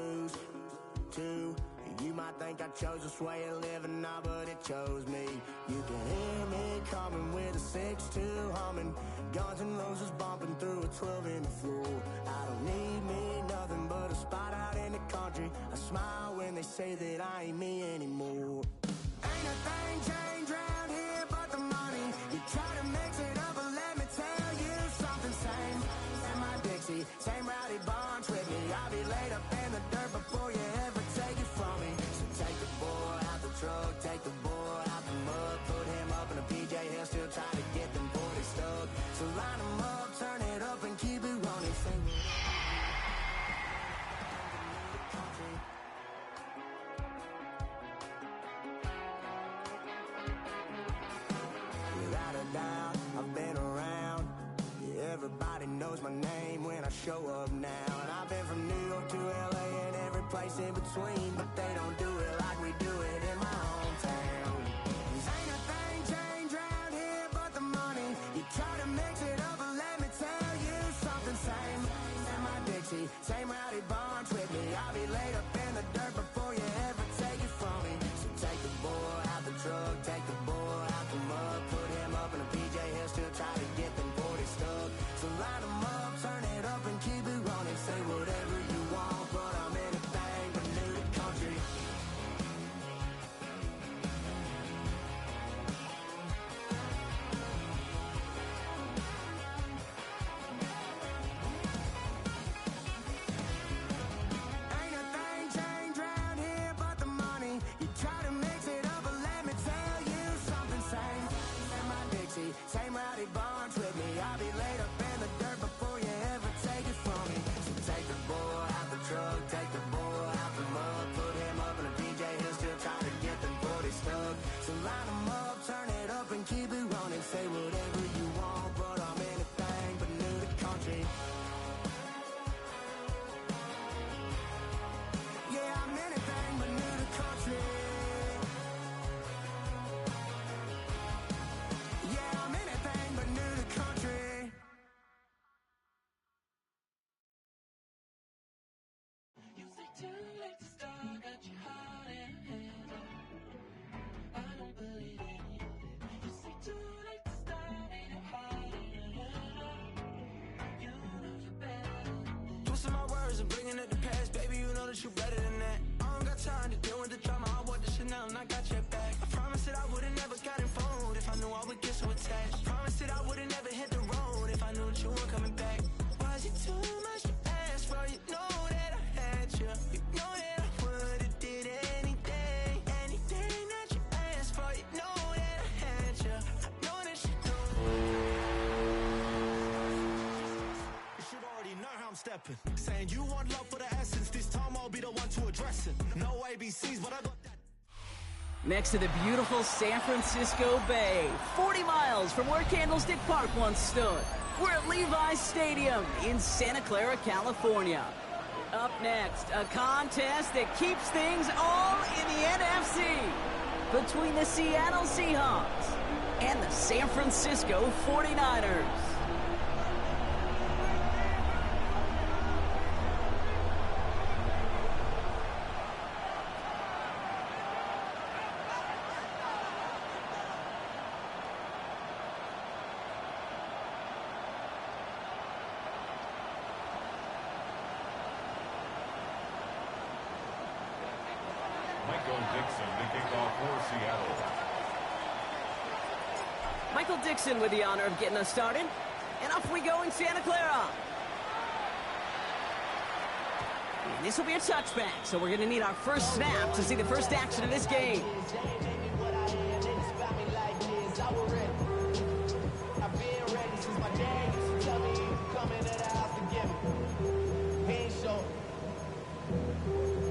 used to. You might think I chose this way of living now, but it chose me. You can hear me coming with a 6-2 humming, Guns N' Roses bumping through a 12 in the floor. I don't need me nothing but a spot out in the country. I smile when they say that I ain't me anymore. Ain't a thing changed round here but the money. You try to mix it up, but let me tell you something. Same in my Dixie, same rowdy bunch with me. I'll be laid up in the dirt before you ever take it from me. So take the boy out the truck, take the boy out the mud, put him up in a PJ, he'll still try to get them 40 stuck. So line him up, turn it up and keep it running. Sing without a doubt, I've been around. Yeah, everybody knows my name when I show up now. And I've been from New York to LA and every place in between, but they don't do it like we do it in my hometown. 'Cause ain't a thing changed round here but the money. You try to mix it up, but let me tell you something. Same in my Dixie, same rowdy bunch with me. I'll be laid up in the dirt before you ever take it from me. So take the boy out the truck, take the boy out the mud, put him up in a PJ, he'll still try to get them 40 stuck. So line him up, turn it up and keep it running. Say whatever you want, but I'm anything but new to country. Ain't a thing changed round here but the money. You try to mix it up, but let me tell you something. Same in my Dixie, same rowdy bunch with me. I'll be laid up in the dirt before you ever take it from me. So take the boy out the truck, take the boy out the mud, put him up in a PJ, he'll still try to get them 40 stuck. So line him up, turn it up and keep it running. Say whatever you want, but I'm anything but new to country. Yeah, I'm anything but new to country. Yeah, I'm anything but new to country. You say too late to start, got your heart in hand. I don't believe any of it. You say too late to start, ain't your heart in hand. You know you're better than this. Twisting my words and bringing up the past, baby, you know that you better than that. I don't got time to deal with the drama, I bought the Chanel and I got your back. I promised that I would've never gotten phone if I knew I would get so attached. Promised that I would've never hit the road if I knew that you weren't coming back. Was it too much to ask for? You know that I had you. You know that I would've did anything, anything that you asked for. You know that I had you. I know that you know. You should already know how I'm stepping. Saying you want love for the essence, this time I'll be the one to address it. No ABCs, but I got that. Next to the beautiful San Francisco Bay, 40 miles from where Candlestick Park once stood. We're at Levi's Stadium in Santa Clara, California. Up next, a contest that keeps things all in the NFC between the Seattle Seahawks and the San Francisco 49ers. Michael Dixon to kick off for Seattle. Michael Dixon with the honor of getting us started. And off we go in Santa Clara. And this will be a touchback, so we're going to need our first snap to see the first action of this game.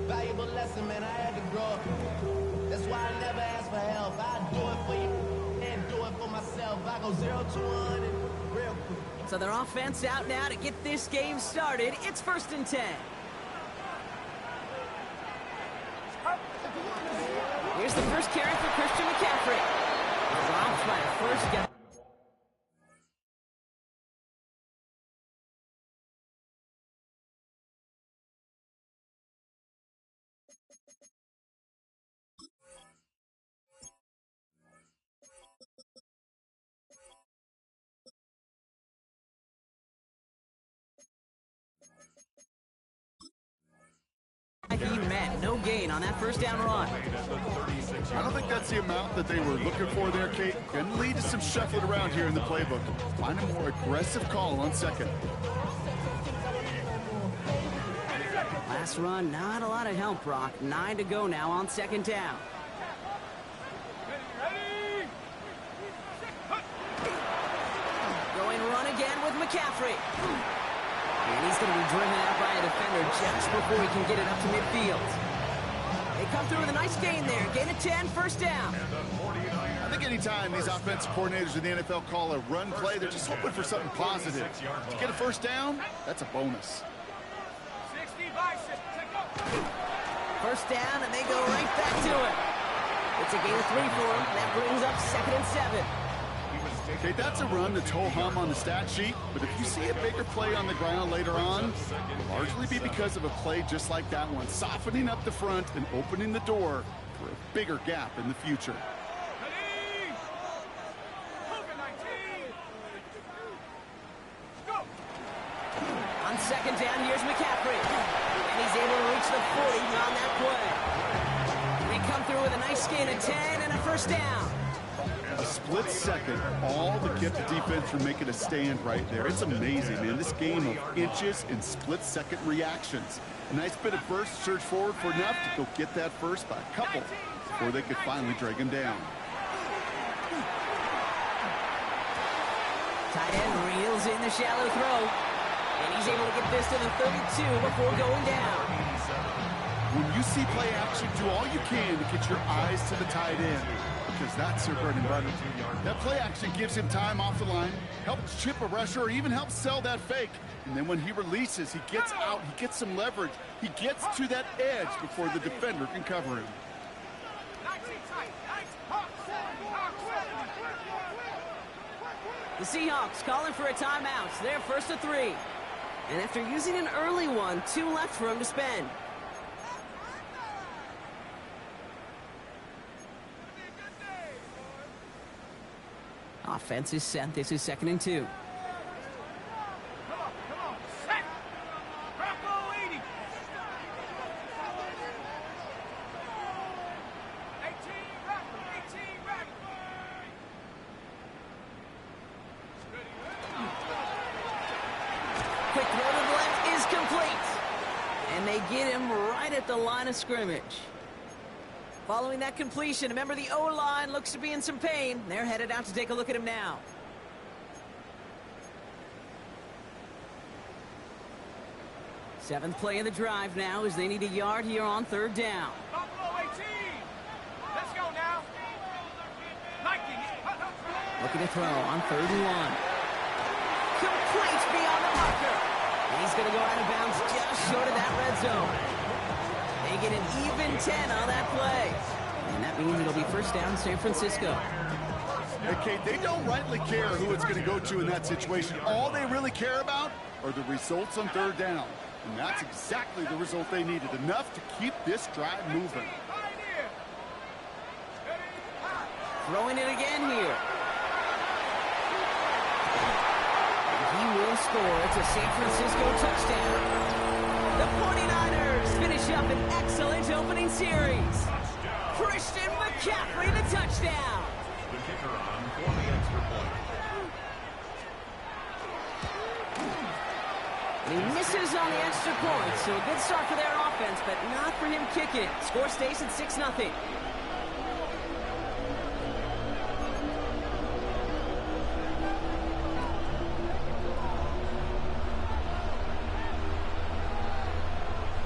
Valuable lesson, man, I had to grow up. That's why I never ask for help. I do it for you and do it for myself. I go 0 to 1 and real quick. So their offense out now to get this game started. It's 1st and 10. Here's the first carry for Christian McCaffrey. Dropped by the first guy. be met. No gain on that first down run. I don't think that's the amount that they were looking for there, Kate. Going to lead to some shuffling around here in the playbook. Find a more aggressive call on second. Last run, not a lot of help, Brock. 9 to go now on second down. Going run again with McCaffrey. And he's going to be driven out by a defender just before he can get it up to midfield. They come through with a nice gain there. Gain of 10, first down. I think anytime these offensive coordinators in the NFL call a run play, they're just hoping for something positive. To get a first down, that's a bonus. First down, and they go right back to it. It's a gain of 3 for him. That brings up 2nd and 7. Okay, that's a run that's ho-hum on the stat sheet, but if you see a bigger play on the ground later on, it'll largely be because of a play just like that one, softening up the front and opening the door for a bigger gap in the future. On second down, here's McCaffrey. And he's able to reach the 40 on that play. They come through with a nice gain of 10 and a first down. A split second, all to get the defense from making a stand right there. It's amazing, man. This game of inches and split-second reactions. A nice bit of burst, surge forward for enough to go get that first by a couple before they could finally drag him down. Tight end reels in the shallow throw. And he's able to get this to the 32 before going down. When you see play action, do all you can to get your eyes to the tight end, because that's their bread and butter. That play action gives him time off the line, helps chip a rusher, or even helps sell that fake. And then when he releases, he gets out, he gets some leverage. He gets to that edge before the defender can cover him. The Seahawks calling for a timeout. They're 1st and 3. And after using an early one, 2 left for him to spend. Offense is set. This is 2nd and 2. Quick throw to the left is complete. And they get him right at the line of scrimmage. Following that completion, a member of the O-line looks to be in some pain. They're headed out to take a look at him now. Seventh play of the drive now as they need a yard here on 3rd down. Let's go now. Looking to throw on 3rd and 1. Complete beyond the marker. And he's going to go out of bounds just short of that red zone. They get an even 10 on that play. And that means it'll be first down San Francisco. Hey, Kate, they don't rightly care who it's going to go to in that situation. All they really care about are the results on 3rd down. And that's exactly the result they needed. Enough to keep this drive moving. Throwing it again here. He will score. It's a San Francisco touchdown. The 49ers finish up an excellent opening series. Christian McCaffrey, the touchdown. The kicker on for the extra point. And he misses on the extra point, so a good start for their offense, but not for him kicking it. Score stays at 6-0.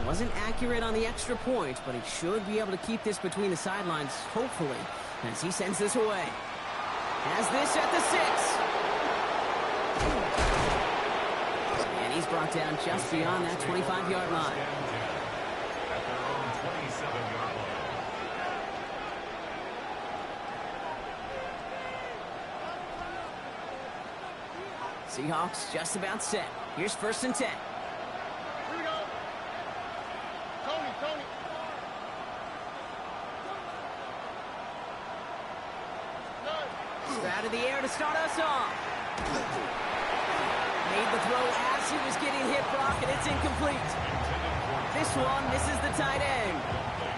Wasn't accurate on the extra point, but he should be able to keep this between the sidelines, hopefully, as he sends this away. Has this at the 6. And he's brought down just beyond that 25-yard line. At their own 27-yard line. Seahawks just about set. Here's 1st and 10. Out of the air to start us off. Made the throw as he was getting hit, Brock, and it's incomplete. this one misses the tight end.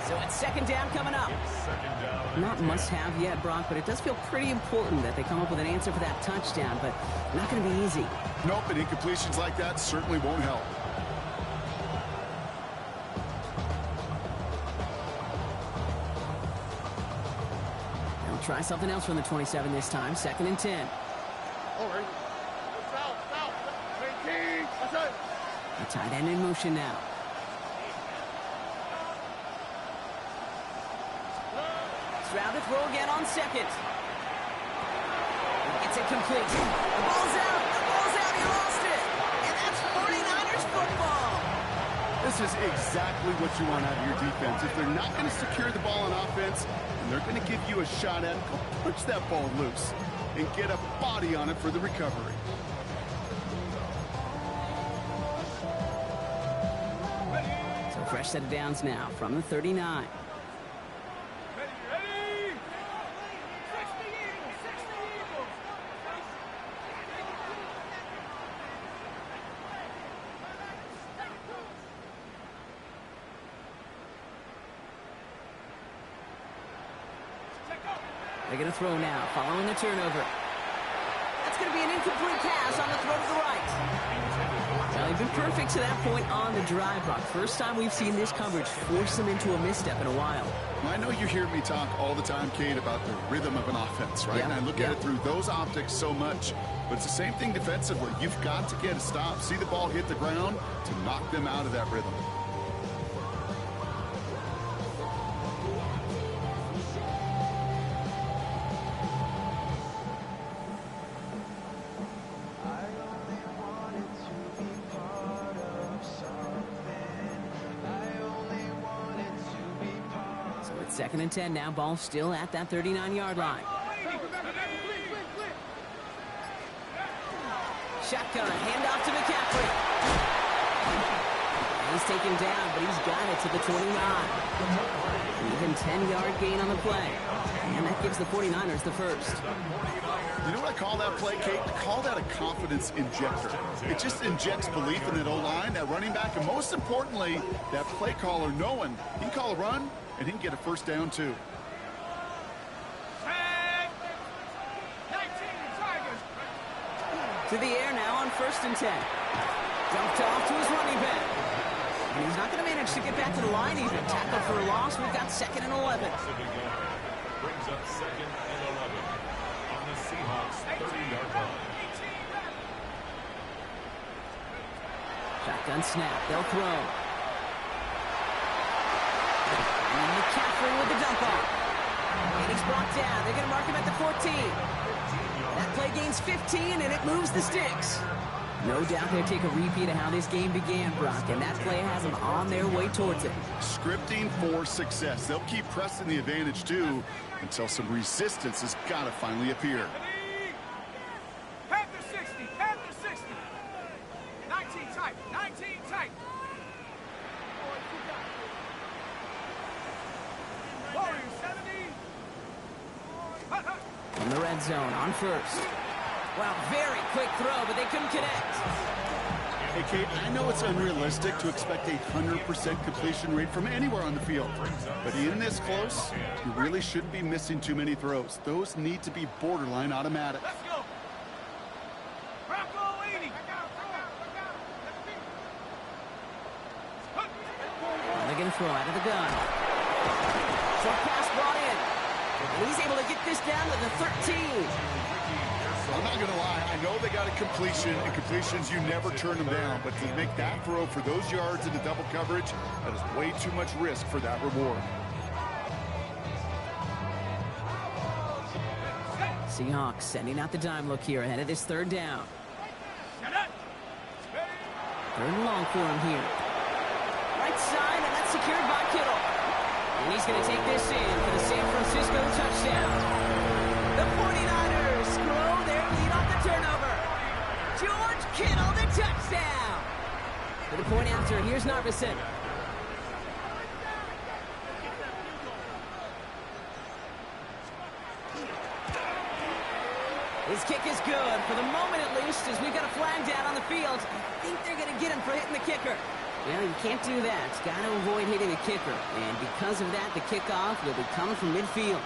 So it's second down coming up. Not must-have yet, Brock, but it does feel pretty important that they come up with an answer for that touchdown, but not going to be easy. Nope, and incompletions like that certainly won't help. They'll try something else from the 27 this time. Second and 10. The tight end in motion now. Stroud to throw again on second. It's incomplete. The ball's out. The ball's out. He lost it. And that's 49ers football. This is exactly what you want out of your defense. If they're not going to secure the ball on offense, and they're going to give you a shot at it, go punch that ball loose and get a body on it for the recovery. So fresh set of downs now from the 39. They're going to throw now, following the turnover. That's going to be an incomplete pass on the throw to the right. Well, they've been perfect to that point on the drive, Brock. First time we've seen this coverage force them into a misstep in a while. Well, I know you hear me talk all the time, Kate, about the rhythm of an offense, right? And I look at it through those optics so much. But it's the same thing defensively. You've got to get a stop, see the ball hit the ground to knock them out of that rhythm. Second and 10 now. Ball still at that 39-yard line. Shotgun. Handoff to McCaffrey. He's taken down, but he's got it to the 29. Even 10-yard gain on the play. And that gives the 49ers the first. You know what I call that play, Kate? I call that a confidence injector. It just injects belief in that O-line, that running back, and most importantly, that play caller knowing he can call a run, and he can get a first down, too. To the air now on first and 10. Dumped off to his running back. And he's not going to manage to get back to the line even. Tackle for a loss. We've got second and 11. Brings up second and 11 on the Seahawks 30-yard line. Shotgun snap. They'll throw. And McCaffrey with the dump off. And he's brought down. They're going to mark him at the 14. That play gains 15, and it moves the sticks. No doubt they'll take a repeat of how this game began, Brock, and that play has them on their way towards it. Scripting for success. They'll keep pressing the advantage, too, until some resistance has got to finally appear. Panther 60, Panther 60. 19 tight, 19 tight. Warriors 70. In the red zone on first. Wow, very quick throw, but they couldn't connect. Hey, Kate, I know it's unrealistic to expect a 100% completion rate from anywhere on the field. But in this close, you really shouldn't be missing too many throws. Those need to be borderline automatic. Let's go. Bronco 80. They're going to throw out of the gun. Short pass brought in. And he's able to get this down to the 13. I'm not going to lie. I know they got a completion, and completions, you never turn them down. But to make that throw for those yards into double coverage, that is way too much risk for that reward. Seahawks sending out the dime look here ahead of this third down. Third and long for him here. Right side, and that's secured by Kittle. And he's going to take this in for the San Francisco touchdown. The 49ers grow their lead on the turnover. George Kittle, the touchdown. For the point after, here's Narveson. His kick is good, for the moment at least, as we've got a flag down on the field. I think they're going to get him for hitting the kicker. Well, you can't do that. Got to avoid hitting the kicker. And because of that, the kickoff will be coming from midfield.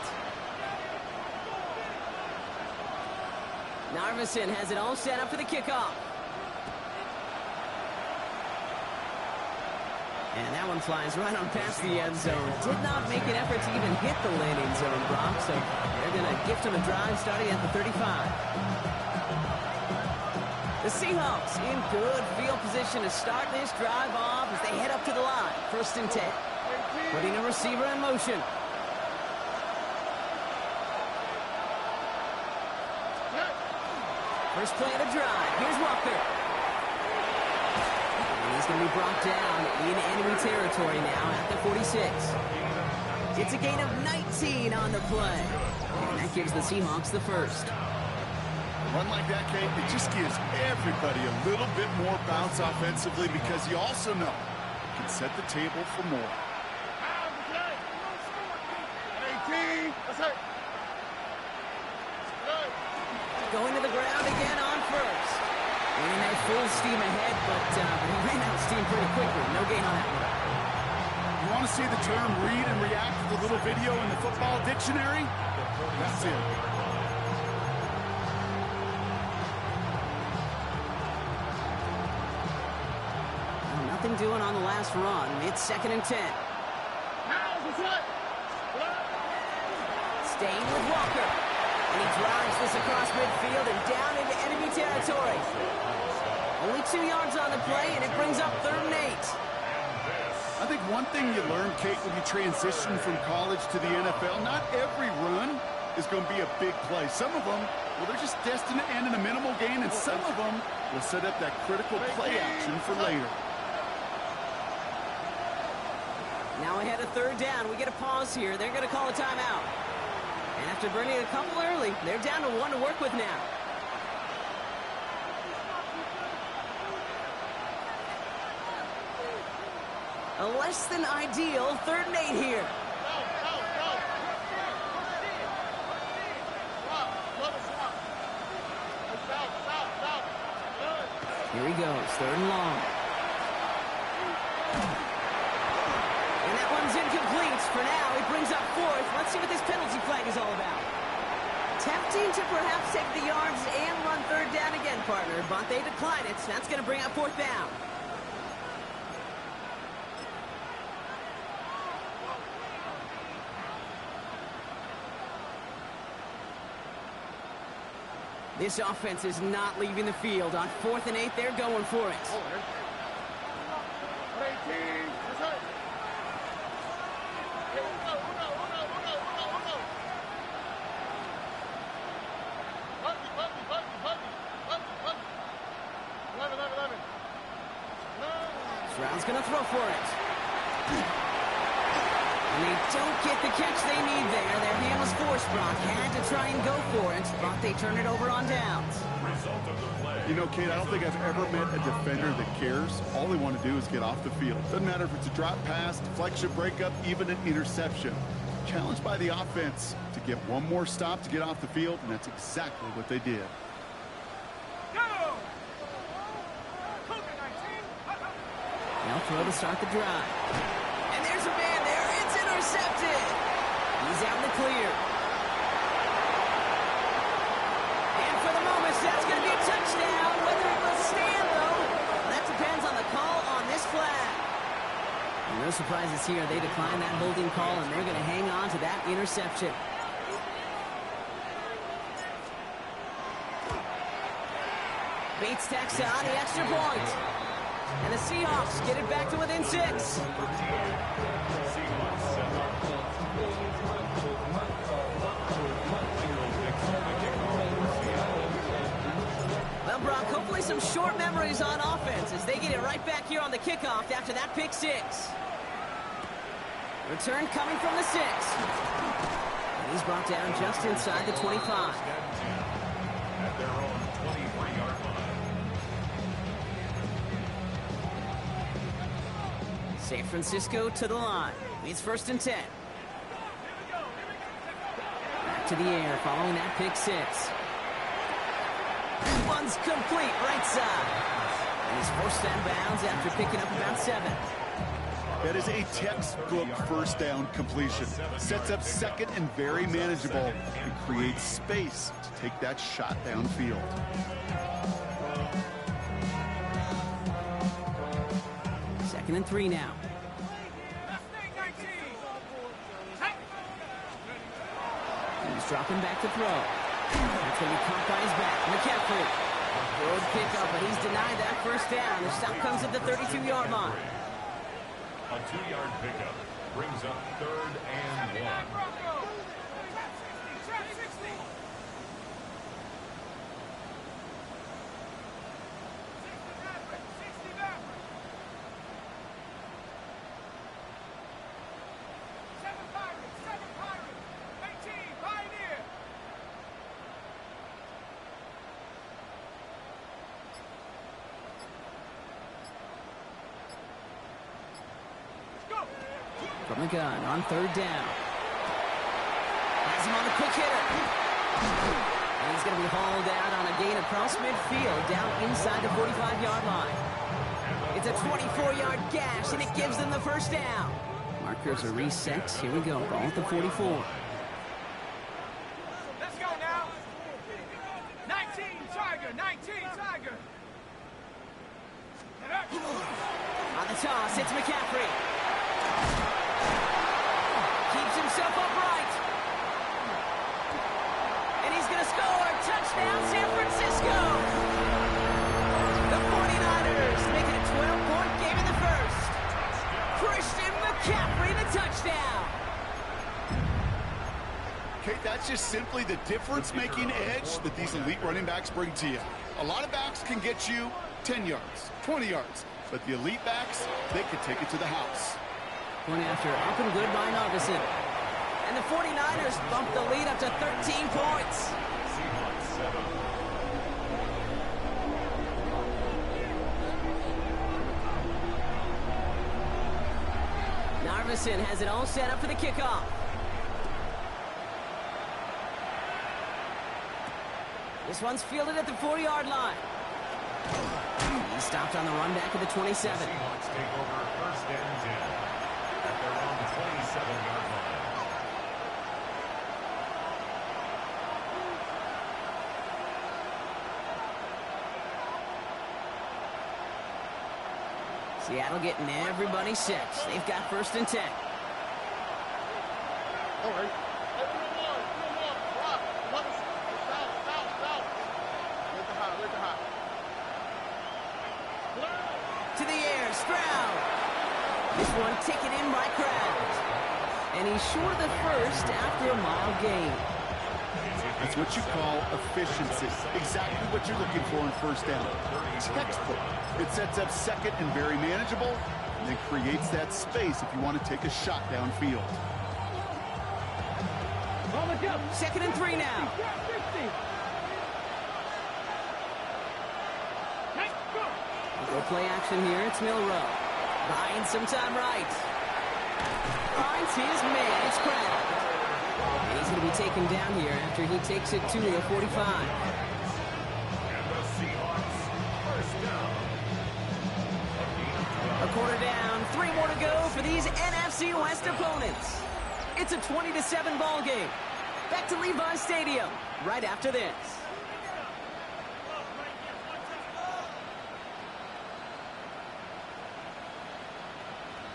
Narveson has it all set up for the kickoff. And that one flies right on past the end zone. Did not make an effort to even hit the landing zone, Brock. So they're going to gift him a drive starting at the 35. The Seahawks in good field position to start this drive off as they head up to the line. 1st and 10. Putting a receiver in motion. First play of the drive. Here's Walker. And he's going to be brought down in enemy territory now at the 46. It's a gain of 19 on the play. And that gives the Seahawks the first. A run like that, Kate, it just gives everybody a little bit more bounce offensively because you also know it can set the table for more. 18. That's it. Going to the ground again on first. And they're full steam ahead, but he ran out of steam pretty quickly. No gain on that one. You want to see the term read and react to the little video in the football dictionary? That's it. Well, nothing doing on the last run. It's 2nd and 10. Staying with Walker. And he drives this across midfield and down into enemy territory. Only 2 yards on the play, and it brings up 3rd and 8. I think one thing you learn, Kate, when you transition from college to the NFL, not every run is going to be a big play. Some of them, well, they're just destined to end in a minimal gain, and some of them will set up that critical play action for later. Now ahead of 3rd down. We get a pause here. They're going to call a timeout. And after burning a couple early, they're down to 1 to work with now. A less than ideal 3rd and 8 here. Here he goes, 3rd and long. And that one's incomplete. For now, he brings up 4th. Let's see what this penalty flag is all about. Tempting to perhaps take the yards and run 3rd down again, partner, but they decline it. So that's going to bring up 4th down. This offense is not leaving the field. On 4th and 8, they're going for it. Stroud's going to throw for it. And they don't get the catch they need there. Their hand was forced, Brock. Had to try and go for it, but they turn it over on downs. You know, Kate, I don't think I've ever met a defender that cares. All they want to do is get off the field. Doesn't matter if it's a drop pass, deflection, breakup, even an interception. Challenged by the offense to get one more stop to get off the field, and that's exactly what they did. Now throw to start the drive. And there's a man there. It's intercepted. He's out in the clear. And for the moment, that's going to be a touchdown. Whether it will stand, though, that depends on the call on this flag. And no surprises here. They decline that holding call, and they're going to hang on to that interception. Bates tacks on the extra point. And the Seahawks get it back to within 6. Well, Brock, hopefully some short memories on offense as they get it right back here on the kickoff after that pick 6. Return coming from the 6. And he's brought down just inside the 25. At their own 23-yard line. San Francisco to the line. It's 1st and 10. Back to the air following that pick 6. One's complete right side. And he's forced out of bounds after picking up about 7. That is a textbook first down completion. Sets up second and very manageable and creates space to take that shot downfield. Second and 3 now. He's dropping back to throw. That's going to be caught by his back. McCaffrey. Good pickup, but he's denied that first down. The stop comes at the 32-yard line. A 2-yard pickup brings up 3rd and 1. From the gun on 3rd down. Has him on the quick hitter. And he's going to be hauled out on a gain across midfield down inside the 45-yard line. It's a 24-yard gash, and it gives them the first down. Markers are reset. Here we go. Ball at the 44. Let's go now. 19 Tiger, 19 Tiger. On the toss, it's McCaffrey. Keeps himself upright. And he's going to score. Touchdown, San Francisco. The 49ers make it a 12-point game in the first. Christian McCaffrey, the touchdown. Okay, that's just simply the difference-making edge that these elite running backs bring to you. A lot of backs can get you 10 yards, 20 yards, but the elite backs, they can take it to the house. Point after, up and good by Narveson. And the 49ers bump the lead up to 13 points. Seahawks 7. Narveson has it all set up for the kickoff. This one's fielded at the 4-yard line. He stopped on the run back at the 27. Seahawks take over 1st and 10 at their own 27-yard line. Seattle getting everybody set. They've got 1st and 10. All right. To the air, Stroud. This one taken in by Kraft. And he's short of the first after a mile gain. That's what you call efficiency. Exactly what you're looking for in 1st down. Textbook. It sets up second and very manageable, and then creates that space if you want to take a shot downfield. 2nd and 3 now. Go play action here. It's Milrow. Buying some time right. Finds his man. It's Kraft. And he's going to be taken down here after he takes it to the 45. And the Seahawks 1st down. A quarter down. 3 more to go for these NFC West opponents. It's a 20-7 ball game. Back to Levi's Stadium right after this.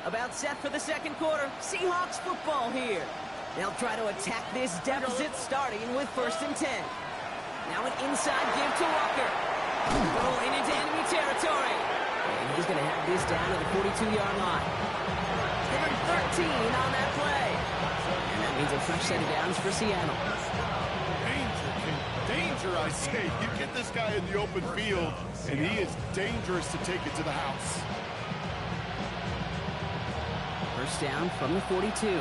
About set for the 2nd quarter. Seahawks football here. They'll try to attack this deficit starting with 1st and 10. Now an inside give to Walker. Rolling into enemy territory. And he's going to have this down to the 42-yard line. Given 13 on that play. And that means a fresh set of downs for Seattle. Danger, I say. You get this guy in the open field, and he is dangerous to take it to the house. 1st down from the 42.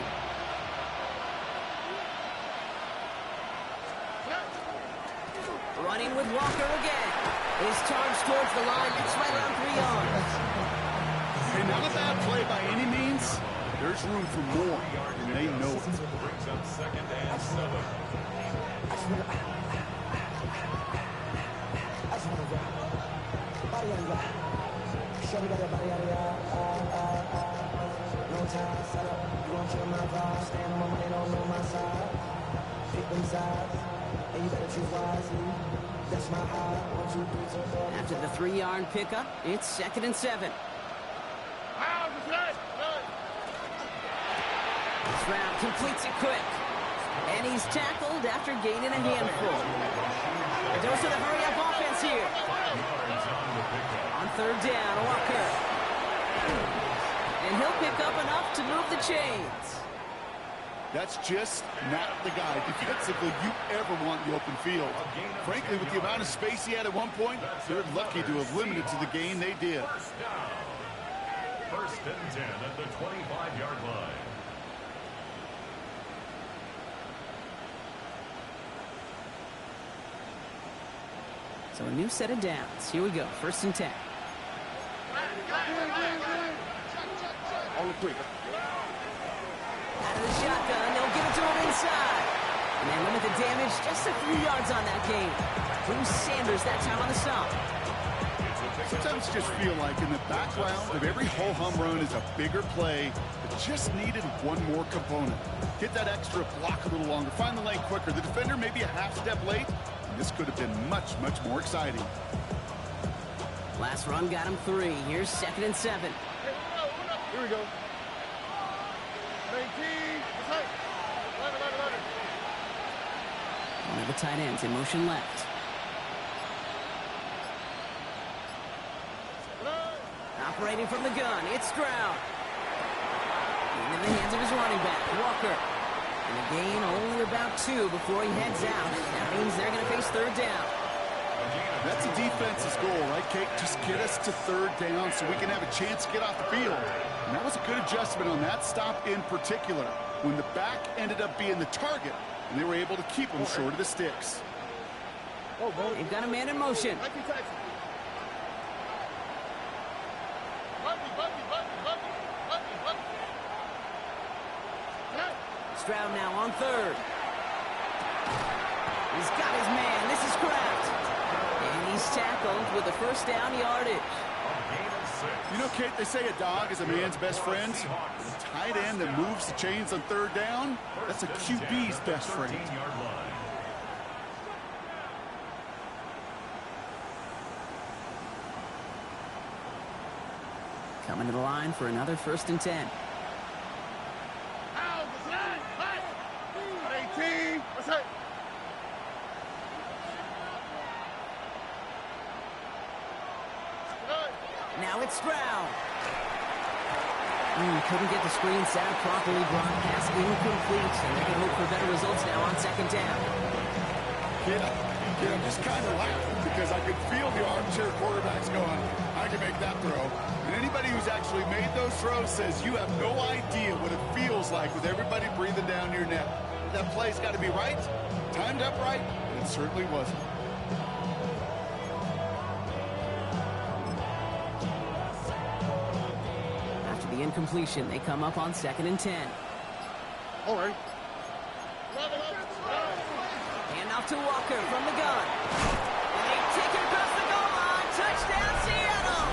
Running with Walker again. His charge towards the line. It's right around 3 yards. And not a bad play by any means. There's room for more, and they know it. Brings up 2nd and 7. I just want to rap. Body on rap. shorty got a body, yada, no time, set up, you gon' kill my vibe. Stand on my money, don't know my side. Pick them sides, and you better choose wisely. That's my high. 1, 2, 3, 4. After the 3-yard pickup, it's 2nd and 7. Stroud completes it quick. And he's tackled after gaining a handful. A dose of the hurry-up offense here. On 3rd down, Walker. And he'll pick up enough to move the chains. That's just not the guy defensively you ever want in the open field. Frankly, with the amount of space he had at one point, they're lucky to have limited to the gain they did. First and 10 at the 25-yard line. So a new set of downs. Here we go. 1st and 10. On the quick. Out of the shotgun, they'll give it to him inside. And they limit the damage just a few yards on that gain. Bruce Sanders that time on the stop. Sometimes just feel like in the background of every ho-hum run is a bigger play that just needed one more component. Get that extra block a little longer, find the lane quicker. The defender may be a half step late, and this could have been much, much more exciting. Last run got him 3. Here's 2nd and 7. Here we go. One of the tight ends in motion left. Operating from the gun, it's Stroud. Into the hands of his running back, Walker. And a gain only about 2 before he heads out. That means they're going to face 3rd down. That's a defense's goal, right, Kate? Just get us to 3rd down so we can have a chance to get off the field. And that was a good adjustment on that stop in particular, when the back ended up being the target, and they were able to keep him short of the sticks. They've got a man in motion. Stroud now on 3rd. He's got his man. This is Kraft. And he's tackled with the 1st down yardage. You know, Kate, they say a dog is a man's best friend. The tight end that moves the chains on 3rd down, that's a QB's best friend. Coming to the line for another 1st and 10. Now it's Stroud. Couldn't get the screen set up properly. Broadcast incomplete. And they can hope for better results now on 2nd down. I'm just kind of laughing because I could feel the armchair quarterbacks going, I can make that throw. And anybody who's actually made those throws says you have no idea what it feels like with everybody breathing down your neck. That play's got to be right, timed up right, and it certainly wasn't. After the incompletion, they come up on 2nd and 10. All right. Hand off to Walker from the gun. And they take it across the goal line. Touchdown, Seattle!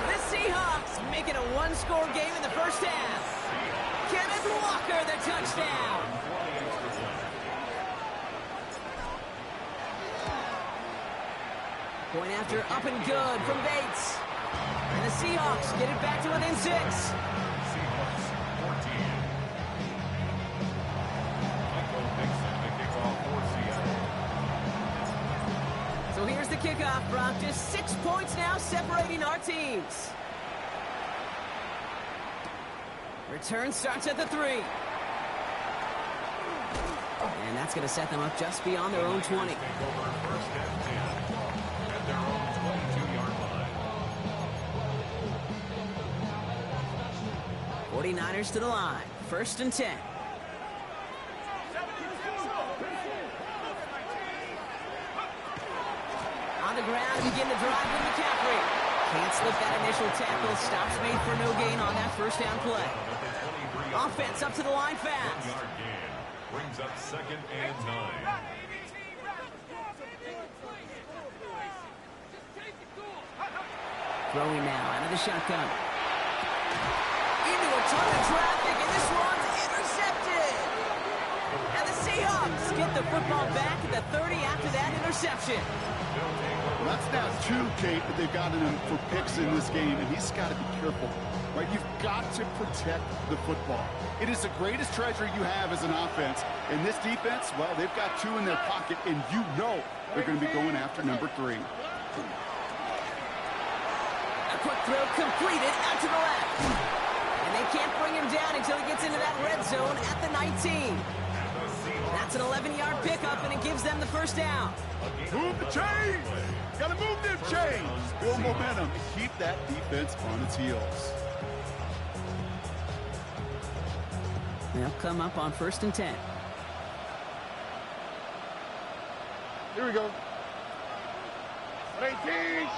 The Seahawks make it a 1-score game in the 1st half. Kenneth Walker, the touchdown. Point after up and good from Bates. And the Seahawks get it back to within 6. Seahawks 14. Michael Dixon to kick off for Seattle. So here's the kickoff, Brock. Just 6 points now separating our teams. Return starts at the 3. And that's going to set them up just beyond their own 20. Take over 1st and 10 at their own 22-yard line. 49ers to the line. 1st and 10. On the ground to begin the drive with McCaffrey. Can't slip that initial tackle. Stops made for no gain on that 1st down play. Offense up to the line fast. 1-yard gain brings up 2nd and 9. Throwing now out of the shotgun. Into a ton of traffic, and this one's intercepted. And the Seahawks get the football back at the 30 after that interception. Well, that's now 2, Kate, that they've gotten him for picks in this game, and he's got to be careful. Right? You've got to protect the football. It is the greatest treasure you have as an offense. And this defense, well, they've got 2 in their pocket, and you know they're going to be going after number 3. A quick throw completed out to the left. And they can't bring him down until he gets into that red zone at the 19. That's an 11-yard pickup, and it gives them the first down. Move the chains! Gotta move them chains! Build momentum and keep that defense on its heels. They'll come up on 1st and 10. Here we go. 18.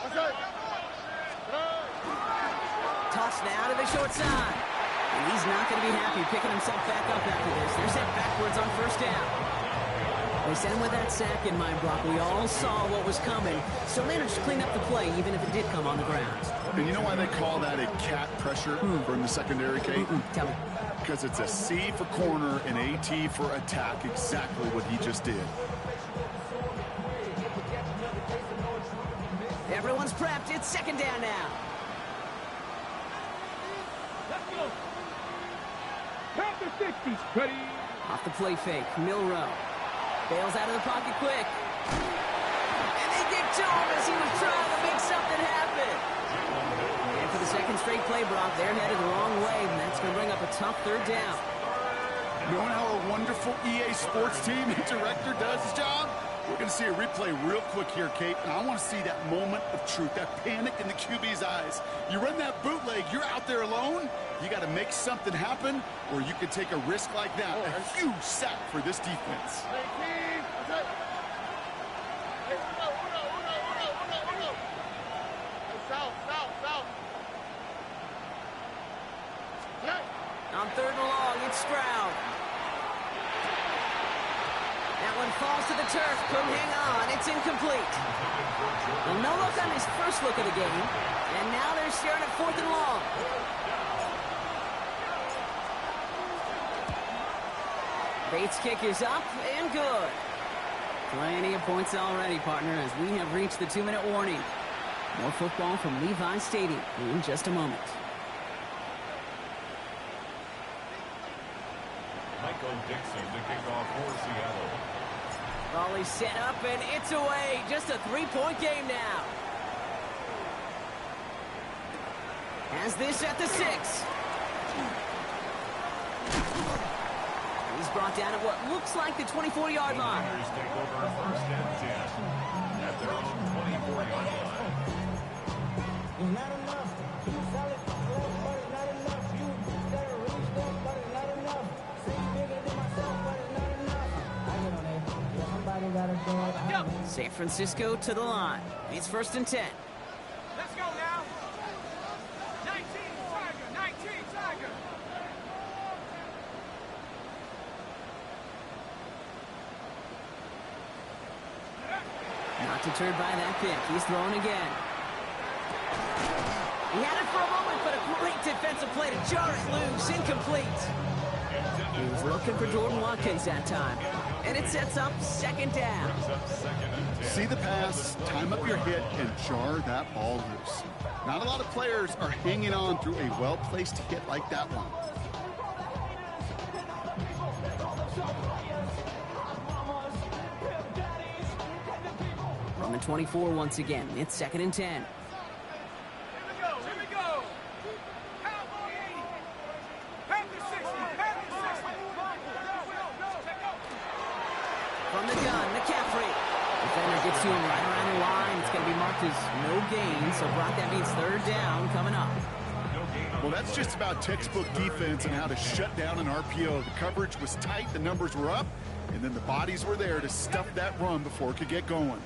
Toss now to the short side. And he's not going to be happy picking himself back up after this. They're sent backwards on 1st down. They sent him with that sack in mind, Brock. We all saw what was coming. So managed to clean up the play, even if it did come on the ground. And you know why they call that a cat pressure from the secondary, Kate? Tell me. Because it's a C for corner and AT for attack. Exactly what he just did. Everyone's prepped. It's 2nd down now. Let's go. Panther 60s. Ready. Off the play fake. Milrow. Bails out of the pocket quick. And they get to him as he was trying to make something happen. And for the 2nd straight play, Brock, they're headed the wrong way, and that's going to bring up a tough 3rd down. Knowing how a wonderful EA Sports team and director does his job, we're going to see a replay real quick here, Kate, and I want to see that moment of truth, that panic in the QB's eyes. You run that bootleg, you're out there alone, you got to make something happen, or you could take a risk like that. A huge sack for this defense. On 3rd and long, it's Stroud. That one falls to the turf. Couldn't hang on. It's incomplete. Well, no look on his first look of the game. And now they're staring at 4th and long. Bates' kick is up and good. Plenty of points already, partner, as we have reached the 2-minute warning. More football from Levi Stadium in just a moment. Michael Dixon to kick off for Seattle. Volley set up, and it's away. Just a 3-point game now. Has this at the 6. He's brought down at what looks like the 24-yard line. The Niners take over 1st and 10 at their own 24-yard line. Not enough. You solid, but it's not enough. You better reach them, but it's not enough. See bigger than myself, but it's not enough. I get on it. Yeah, somebody gotta do it. San Francisco to the line. It's 1st and 10. Let's go now. 19 Tiger. 19 Tiger. Not deterred by that pick. He's throwing again. He had it for a moment, but a great defensive play to jar it loose. Incomplete. He was looking for Jordan Watkins that time. And it sets up 2nd down. See the pass, time up your hit, and jar that ball loose. Not a lot of players are hanging on through a well-placed hit like that one. From the 24 once again. It's 2nd and 10. Here we go. Here we go. Cowboy 80. Panther 60. Panther 60. From the gun, McCaffrey. Defender gets to him right around the line. It's going to be marked as no gain. So, Brock, that means 3rd down coming up. Well, that's just about textbook defense and how to shut down an RPO. The coverage was tight, the numbers were up, and then the bodies were there to stuff that run before it could get going.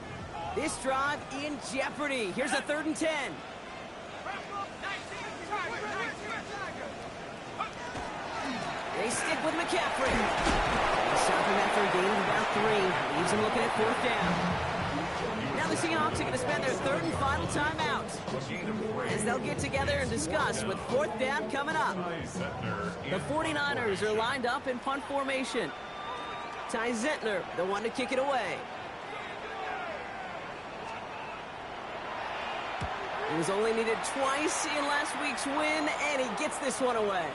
This drive in jeopardy. Here's a 3rd and 10. They stick with McCaffrey. They stop him after a gain of about 3. Leaves him looking at 4th down. Now the Seahawks are going to spend their third and final timeout as they'll get together and discuss with fourth down coming up. The 49ers are lined up in punt formation. Ty Zentner, the one to kick it away. He was only needed twice in last week's win, and he gets this one away.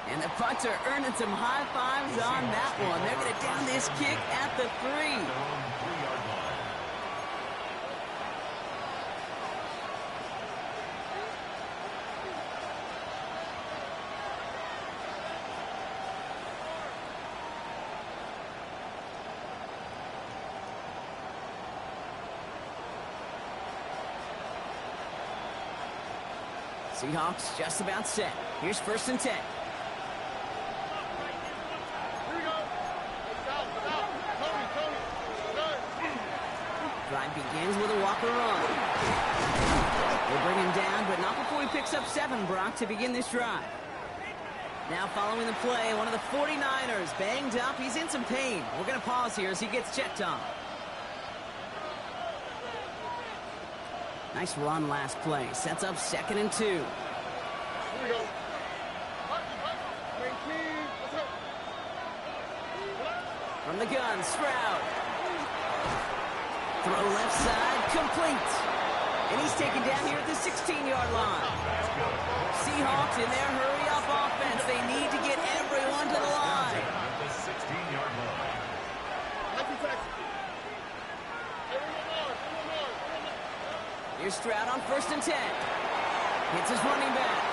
And the punter earning some high fives on that one. They're going to down this kick at the 3. Seahawks just about set. Here's 1st and 10. Drive begins with a Walker run. They'll bring him down, but not before he picks up 7, Brock, to begin this drive. Now following the play, one of the 49ers banged up. He's in some pain. We're going to pause here as he gets checked on. Nice run last play. Sets up 2nd and 2. Here we go. From the gun, Stroud. Throw left side, complete. And he's taken down here at the 16-yard line. Seahawks in their hurry-up offense. They need to get everyone to the line. At the 16-yard line. Here's Stroud on 1st and 10. Hits his running back.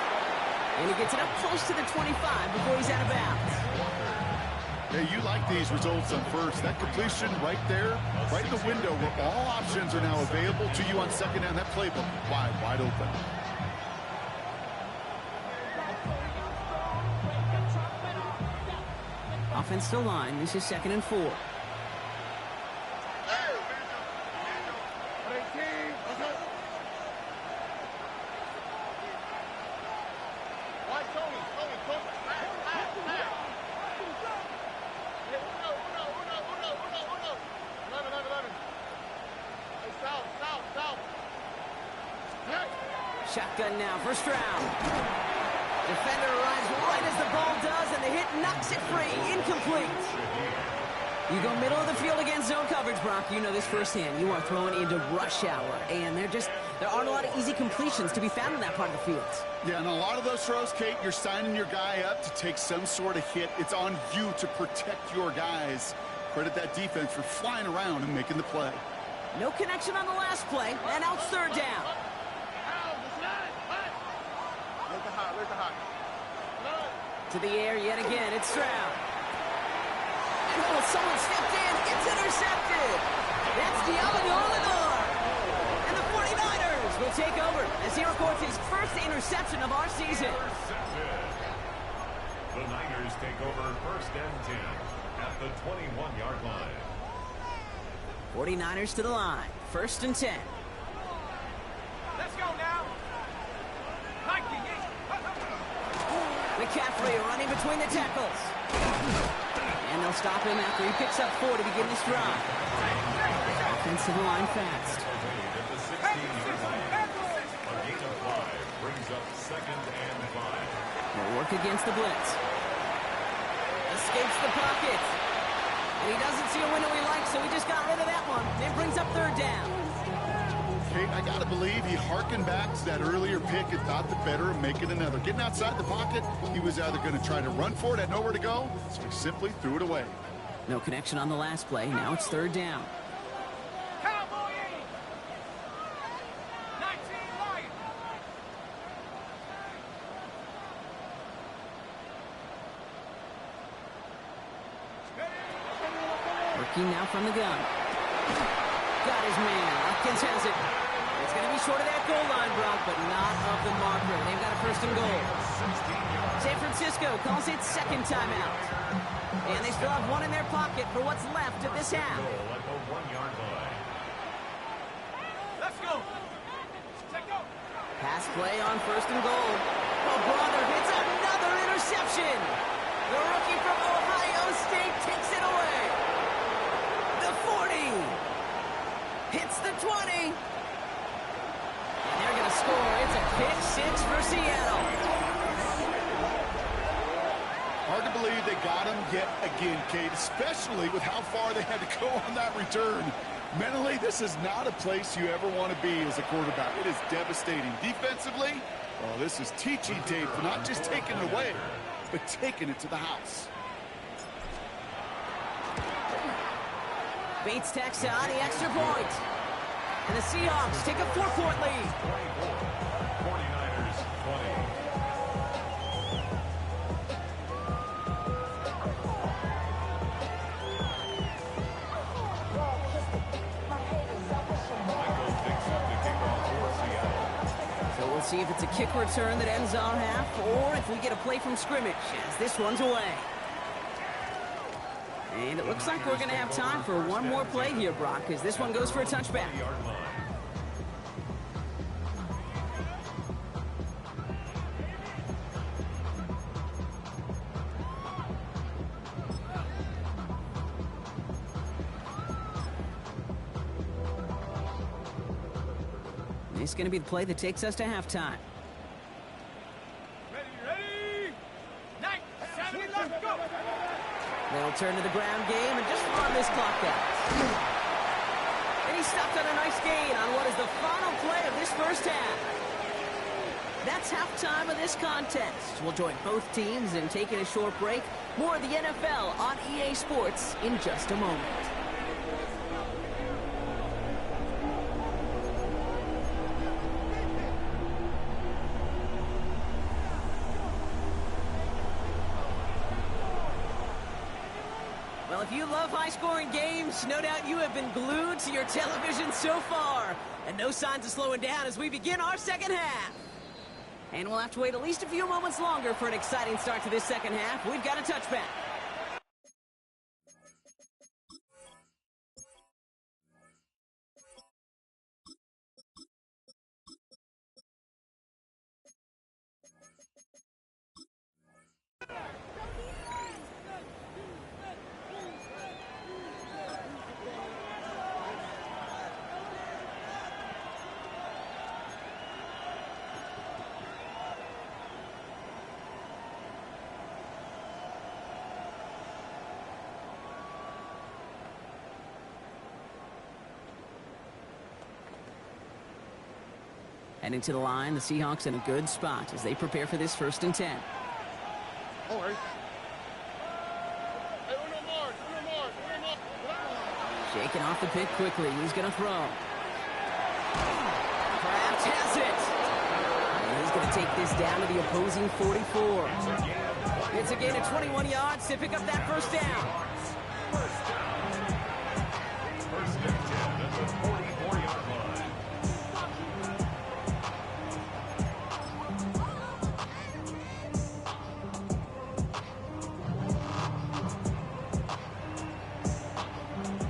And he gets it up close to the 25 before he's out of bounds. Yeah, you like these results on first. That completion right there, right in the window where all options are now available to you on 2nd down. That playbook wide open. Offensive line. This is 2nd and 4. Shotgun now for Stroud. Defender arrives right as the ball does, and the hit knocks it free. Incomplete. You go middle of the field against zone coverage, Brock. You know this firsthand. You are throwing into rush hour, and there aren't a lot of easy completions to be found in that part of the field. Yeah, and a lot of those throws, Kate, you're signing your guy up to take some sort of hit. It's on you to protect your guys. Credit that defense for flying around and making the play. No connection on the last play, and now it's 3rd down. To the air yet again, it's Stroud. And someone stepped in, it's intercepted. That's Diablo Lenore. And the 49ers will take over as he records his first interception of our season. The Niners take over 1st and 10 at the 21-yard line. 49ers to the line, 1st and 10. Let's go now. McCaffrey running between the tackles. And they'll stop him after he picks up 4 to begin this drive. Offensive line fast. A gain of 5 brings up 2nd and 5. They'll work against the blitz. Escapes the pocket. And he doesn't see a window he likes, so he just got rid of that one. Then brings up 3rd down. Kate, I got to believe he harkened back to that earlier pick and thought the better of making another. Getting outside the pocket, he was either going to try to run for it, had nowhere to go, so he simply threw it away. No connection on the last play. Now it's 3rd down. Cowboy 80. 19 Lions. Working now from the gun. Got his man. Hopkins has it. It's going to be short of that goal line, Brock, but not of the marker. They've got a 1st and goal. San Francisco calls it 2nd timeout. And they still have 1 in their pocket for what's left of this half. Goal at the 1-yard line. Let's go. Take go. Pass play on 1st and goal. Oh, brother, hits another interception. The rookie from Ohio State takes it away. The Hits the 20. And they're going to score. It's a pick six for Seattle. Hard to believe they got him yet again, Kate, especially with how far they had to go on that return. Mentally, this is not a place you ever want to be as a quarterback. It is devastating. Defensively, well, this is teaching Dave for not just taking it away, but taking it to the house. Bates tacks on the extra point. And the Seahawks take a 4-point lead. 49ers 20. We'll see if it's a kick return that ends our half, or if we get a play from scrimmage, as this one's away. And it looks like we're going to have time for one more play here, Brock, because this one goes for a touchback. It's going to be the play that takes us to halftime. Ready? 9, 7, let's go! They'll turn to the ground game and just run this clock out. And he stopped on a nice gain on what is the final play of this first half. That's halftime of this contest. We'll join both teams in taking a short break. More of the NFL on EA Sports in just a moment. Well, if you love high-scoring games, no doubt you have been glued to your television so far. And no signs of slowing down as we begin our second half. And we'll have to wait at least a few moments longer for an exciting start to this second half. We've got a touchback. Heading to the line, the Seahawks in a good spot as they prepare for this 1st and 10. Shaking off the pick quickly. He's going to throw. Kraft has it. And he's going to take this down to the opposing 44. It's a gain of 21 yards to pick up that first down. First and 10 at the 44-yard line.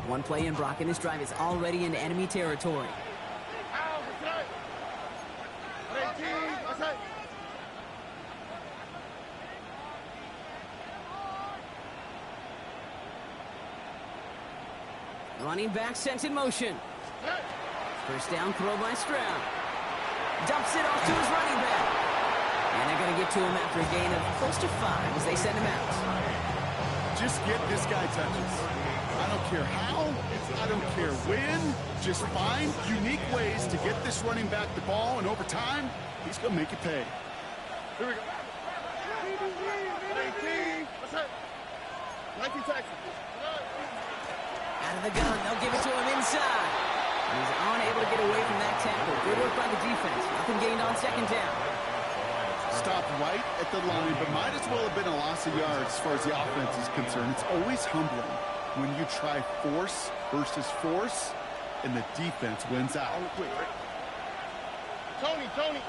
One play in, Brock, and this drive is already into enemy territory. Running back sent in motion. First down throw by Stroud. Dumps it off to his running back. And they're going to get to him after a gain of close to 5 as they send him out. Just get this guy touches. I don't care how, I don't care when. Just find unique ways to get this running back the ball, and over time, he's going to make you pay. Here we go. 19 tackles. Out of the gun, they'll give it to him inside. He's unable to get away from that tackle. Good work by the defense. Nothing gained on 2nd down. Stopped right at the line, but might as well have been a loss of yards as far as the offense is concerned. It's always humbling when you try force versus force, and the defense wins out. Tony.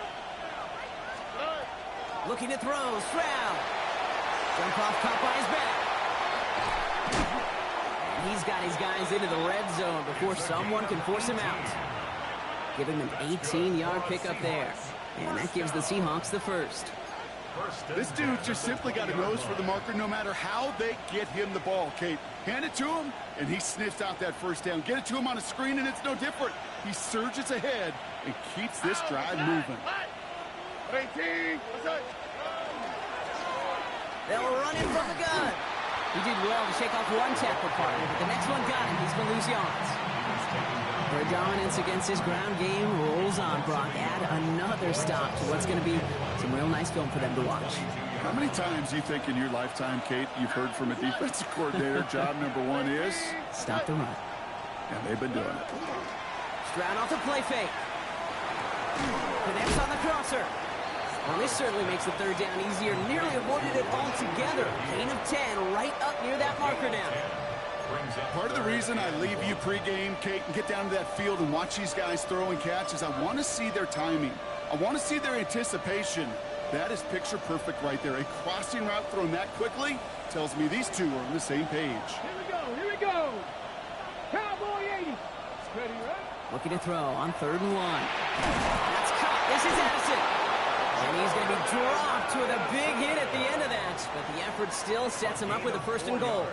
Looking to throw, Stroud. Jump off, caught by his back. And he's got his guys into the red zone before someone can force him out. Giving them an 18-yard pickup there. And that gives the Seahawks the first. This dude just simply got a nose for the marker no matter how they get him the ball, Kate. Hand it to him, and he sniffs out that first down. Get it to him on a screen, and it's no different. He surges ahead and keeps this drive moving. They'll run it from the gun. He did well to shake off one tackle partner, but the next one got him. He's going to lose yards. Their dominance against his ground game rolls on, Brock. Add another stop to what's going to be some real nice film for them to watch. How many times do you think in your lifetime, Kate, you've heard from a defensive coordinator, job number one is? Stop the run. And they've been doing it. Stroud off the play fake. Connects on the crosser. Well, this certainly makes the third down easier. Nearly avoided it altogether. Gain of 10 right up near that marker now. Part of the reason I leave you pregame, Kate, and get down to that field and watch these guys throw and catch is I want to see their timing. I want to see their anticipation. That is picture perfect right there. A crossing route thrown that quickly tells me these two are on the same page. Here we go. Cowboy 80. Steady, right? Looking to throw on 3rd and 1. That's caught. This is Addison. And he's going to be dropped with a big hit at the end of that. But the effort still sets him up with a 1st and goal.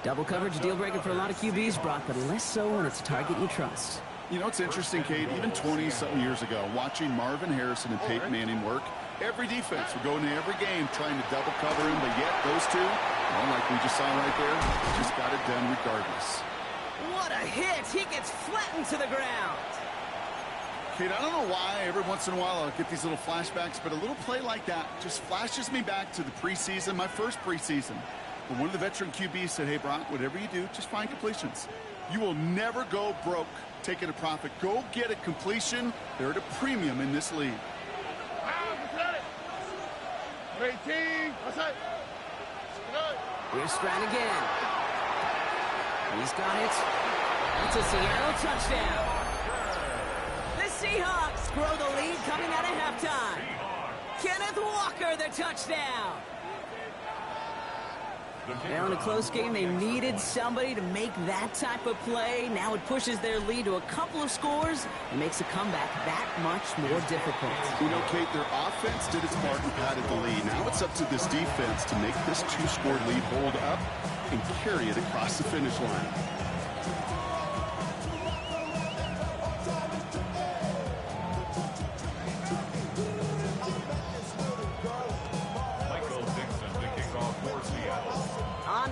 Double coverage, deal breaker for a lot of QBs, Brock, but less so when it's a target you trust. You know, it's interesting, Kate, even 20-something years ago, watching Marvin Harrison and Peyton Manning work, every defense would go into every game trying to double cover him, but yet those two, well, like we just saw right there, just got it done regardless. What a hit! He gets flattened to the ground. Kate, I don't know why every once in a while I'll get these little flashbacks, but a little play like that just flashes me back to the preseason, my first preseason. When one of the veteran QBs said, hey, Brock, whatever you do, just find completions. You will never go broke taking a profit. Go get a completion. They're at a premium in this league. Here's Stroud again. He's got it. It's a Seattle touchdown. The Seahawks grow the lead coming out of halftime. Kenneth Walker, the touchdown. Now in a close game, they needed somebody to make that type of play. Now it pushes their lead to a couple of scores and makes a comeback that much more difficult. You know, Kate, their offense did its part and padded the lead. Now it's up to this defense to make this 2-score lead hold up and carry it across the finish line.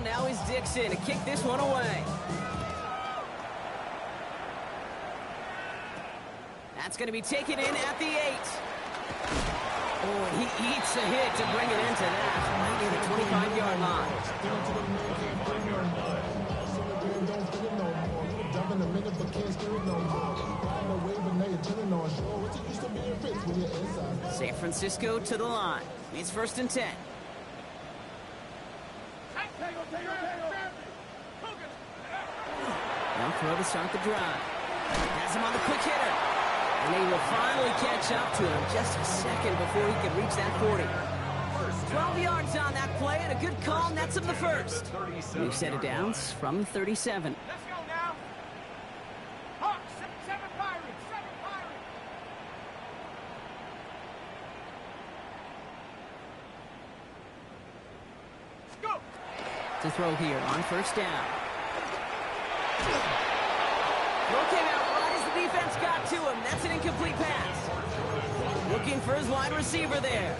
Now is Dixon to kick this one away. That's going to be taken in at the 8. Oh, he eats a hit to bring it into that. Right near the 25-yard line. San Francisco to the line. It's 1st and 10. Now throw to start the drive. Has him on the quick hitter. And they will finally catch up to him just a second before he can reach that 40. 12 yards on that play and a good call nets him the first. New set of downs from 37. Let's go now. Hawks, 7 Pirates, 7 Pirates. Let's go. To throw here on 1st down. Throw came out right as the defense got to him. That's an incomplete pass. Looking for his wide receiver there.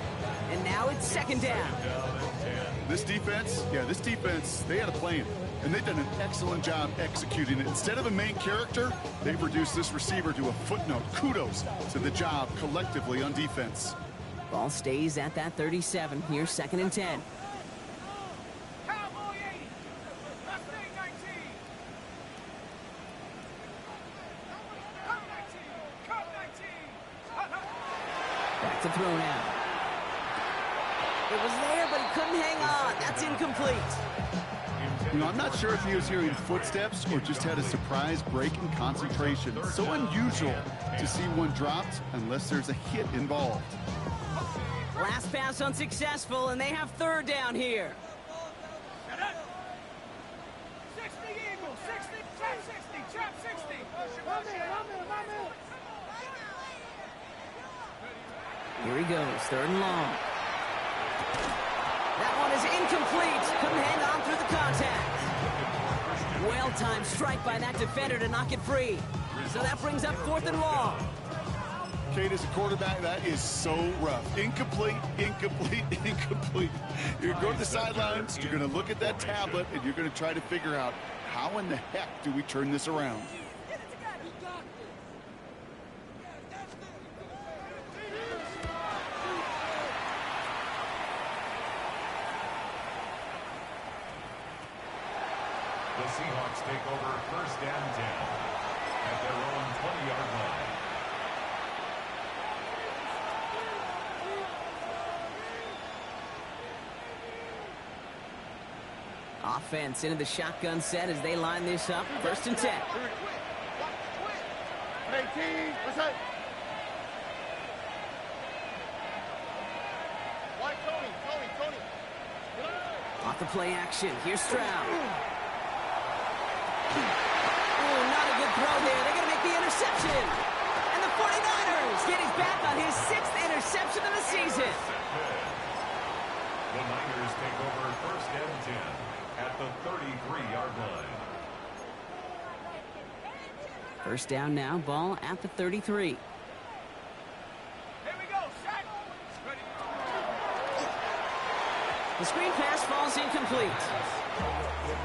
And now it's 2nd down. This defense, they had a plan. And they've done an excellent job executing it. Instead of a main character, they've reduced this receiver to a footnote. Kudos to the job collectively on defense. Ball stays at that 37. Here's 2nd and 10. Cowboy 80. Mustang 19. Cub 19. Back to throw now. It was there, but he couldn't hang on. That's incomplete. You know, I'm not sure if he was hearing footsteps or just had a surprise break in concentration. It's so unusual to see one dropped unless there's a hit involved. Last pass unsuccessful, and they have 3rd down here. 60 Eagles, 60, trap 60, trap 60. Here he goes, 3rd and long. incomplete. Couldn't hang on through the contact. Well-timed strike by that defender to knock it free. So that brings up 4th and long. Kate, as a quarterback, that is so rough. Incomplete, incomplete, incomplete. You're going to go to the sidelines, you're going to look at that tablet, and you're going to try to figure out how in the heck do we turn this around. The Seahawks take over 1st and 10 at their own 20-yard line. Offense into the shotgun set as they line this up. 1st and 10. Off the play action. Here's Stroud. Oh, not a good throw there. They're going to make the interception. And the 49ers getting back on his 6th interception of the season. The Niners take over 1st and 10 at the 33-yard line. 1st down now. Ball at the 33. Here we go, Shaq. Ready. The screen pass falls incomplete.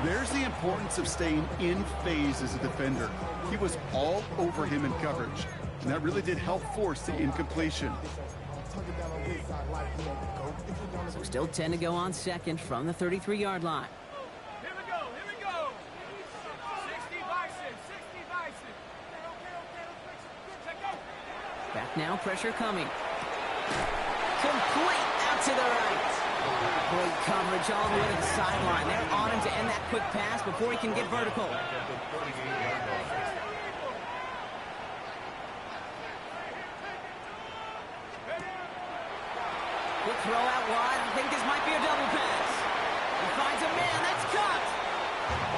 There's the importance of staying in phase as a defender. He was all over him in coverage, and that really did help force the incompletion. So still 10 to go on 2nd from the 33-yard line. Here we go, here we go. 60 Bison, 60 Bison. Check out. Back now, pressure coming. Complete out to the right. Great coverage all the way to the sideline. They're on him to end that quick pass before he can get vertical. Back at the 38-yard line. Quick throw out wide. I think this might be a double pass. He finds a man. That's caught.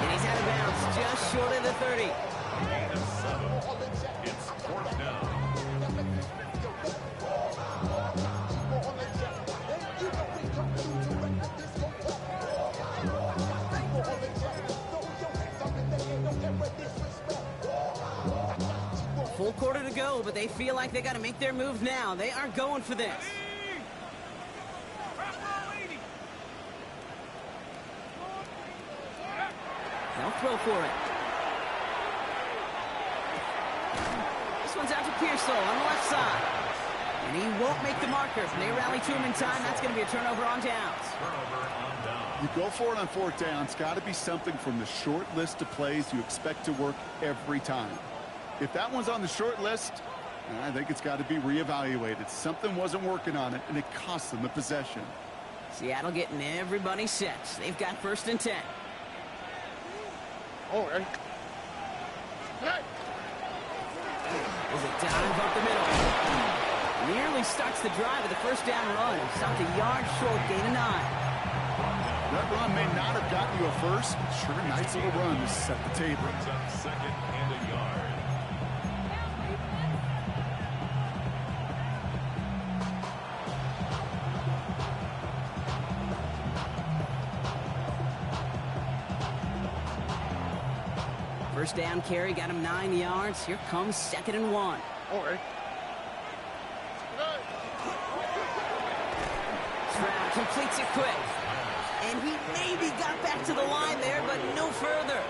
And he's out of bounds just short of the 30. Gain of 7. It's 4th down. Full quarter to go, but they feel like they got to make their move now. They are going for this. They'll throw for it. This one's out to Pearsall on the left side. And he won't make the marker. If they rally to him in time, that's going to be a turnover on downs. Turnover on down. You go for it on 4th down. It's got to be something from the short list of plays you expect to work every time. If that one's on the short list, I think it's got to be reevaluated. Something wasn't working on it, and it cost them the possession. Seattle getting everybody set. They've got 1st and 10. All right. Is it dive up the middle? Nearly starts the drive with a 1st down run. Stopped a yard short, gain of 9. That run may not have gotten you a first, but sure, nice little run to set the table. Brings up 2nd and a yard. First down carry got him 9 yards. Here comes 2nd and 1. All right. Stroud completes it quick. And he maybe got back to the line there, but no further.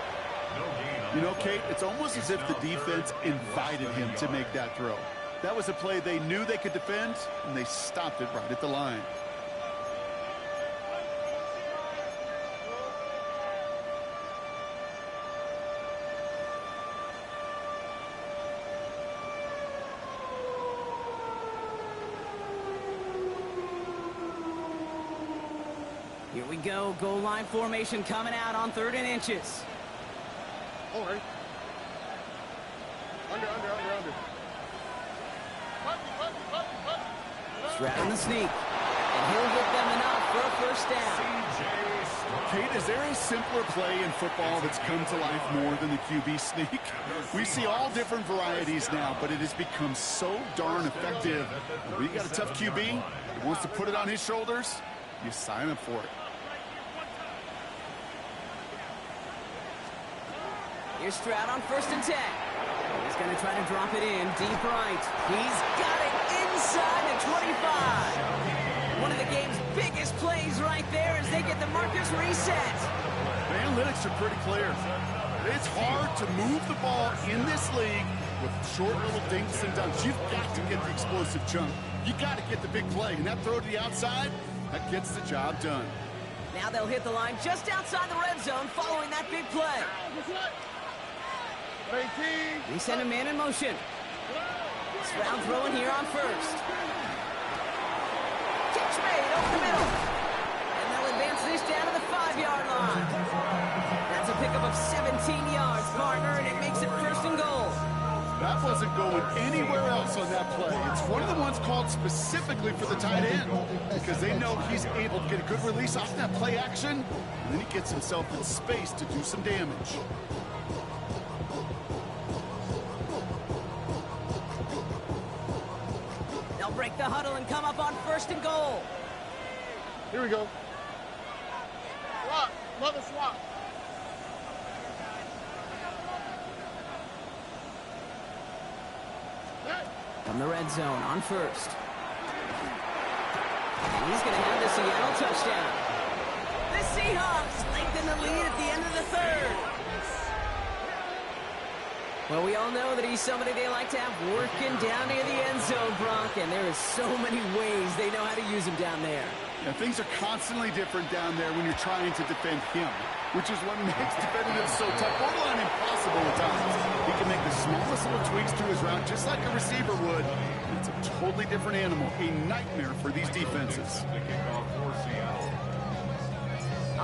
You know, Kate, it's almost as if the defense invited him to make that throw. That was a play they knew they could defend, and they stopped it right at the line. Here we go. Goal line formation coming out on 3rd and inches. All right. Under. Stroud in the sneak. And he'll get them enough for a 1st down. Kate, is there a simpler play in football that's come to life more than the QB sneak? We see all different varieties now, but it has become so darn effective. When you got a tough QB that wants to put it on his shoulders, you sign up for it. Here's Stroud on 1st and 10. He's going to try to drop it in deep right. He's got it inside the 25. One of the game's biggest plays right there as they get the markers reset. The analytics are pretty clear. It's hard to move the ball in this league with short little dinks and dunks. You've got to get the explosive chunk. You got to get the big play. And that throw to the outside, that gets the job done. Now they'll hit the line just outside the red zone following that big play. They send a man in motion. Stroud throwing here on 1st. Catch made over the middle. And they'll advance this down to the 5-yard line. That's a pickup of 17 yards, partner, and it makes it 1st and goal. That wasn't going anywhere else on that play. It's one of the ones called specifically for the tight end because they know he's able to get a good release off that play action, and then he gets himself in space to do some damage. They'll break the huddle and come up on 1st and goal. Here we go. Swap. Another swap. From the red zone on 1st. And he's going to have the Seattle touchdown. The Seahawks lengthen the lead at the end of the 3rd. Well, we all know that he's somebody they like to have working down near the end zone, Brock, and there is so many ways they know how to use him down there. Yeah, things are constantly different down there when you're trying to defend him, which is what makes defending him so tough, borderline impossible at times. He can make the smallest little tweaks to his route just like a receiver would. It's a totally different animal, a nightmare for these defenses. The kickoff for Seattle.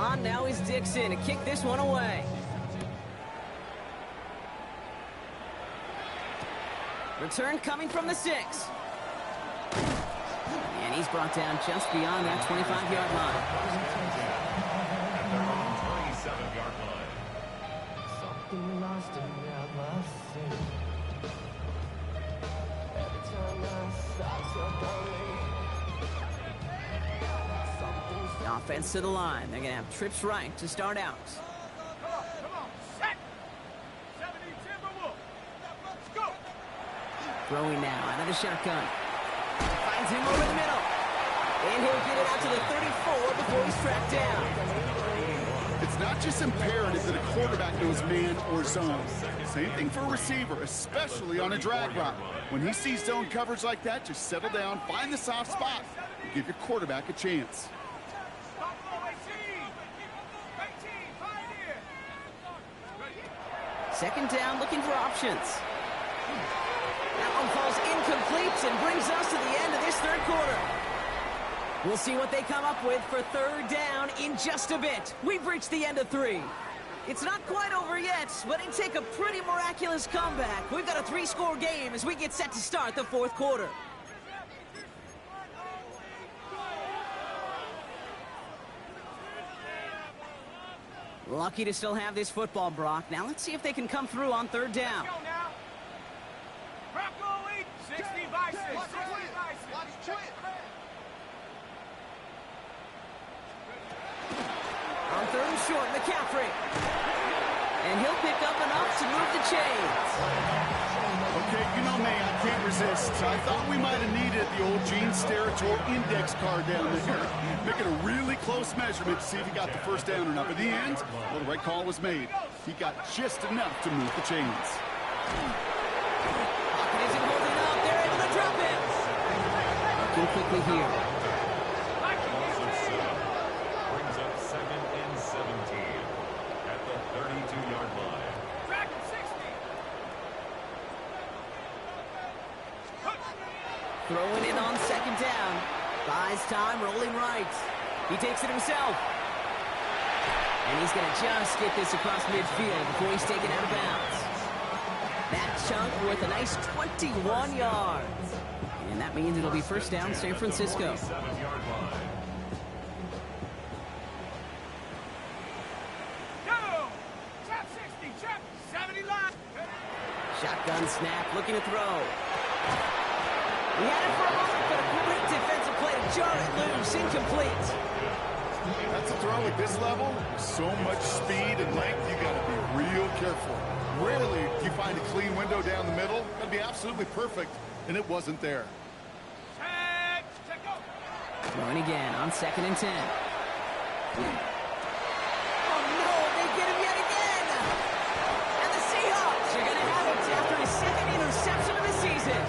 On now is Dixon to kick this one away. Return coming from the 6. And he's brought down just beyond that 25-yard line. At their own 27-yard line. Something lost and never seen. Every time I start to believe. Offense to the line. They're going to have trips right to start out. Come on, set. 70 Timberwolves. Let's go. Throwing now out of the shotgun. Finds him over the middle. And he'll get it out to the 34 before he's tracked down. It's not just imperative that a quarterback knows man or zone. Same thing for a receiver, especially on a drag route. When he sees zone coverage like that, just settle down, find the soft spot, and give your quarterback a chance. Second down, looking for options. That one falls incomplete and brings us to the end of this 3rd quarter. We'll see what they come up with for 3rd down in just a bit. We've reached the end of 3. It's not quite over yet, but it take a pretty miraculous comeback. We've got a 3-score game as we get set to start the 4th quarter. Lucky to still have this football, Brock. Now let's see if they can come through on 3rd down. Bronco lead, 60 by 6. 60 by 6. On 3rd and short, McCaffrey. And he'll pick up enough to move the chains. Okay, you know me, I can't resist. I thought we might have needed the old Gene Steratore index card down there. Making a really close measurement to see if he got the first down or not. But in the end, well, the right call was made. He got just enough to move the chains. Pocket isn't holding up. They're able to drop it. Looking quickly here. Brings up 2nd and 17 at the 32-yard line. Dragon 60. Throwing it on 2nd down. Buys time, rolling right. He takes it himself. And he's going to just get this across midfield before he's taken out of bounds. That chunk worth a nice 21 yards. And that means it'll be 1st down, San Francisco. 7-yard line. Go. Trap 60. Trap 70 line. Shotgun snap, looking to throw. He had it for a moment, but a great defensive play to jar it loose, incomplete. That's a throw at this level. So much speed and length, you got to be real careful. Rarely do you find a clean window down the middle. That'd be absolutely perfect, and it wasn't there. Throwing again on 2nd and 10. Oh, no, they get him yet again. And the Seahawks are going to have it after his 2nd interception of the season.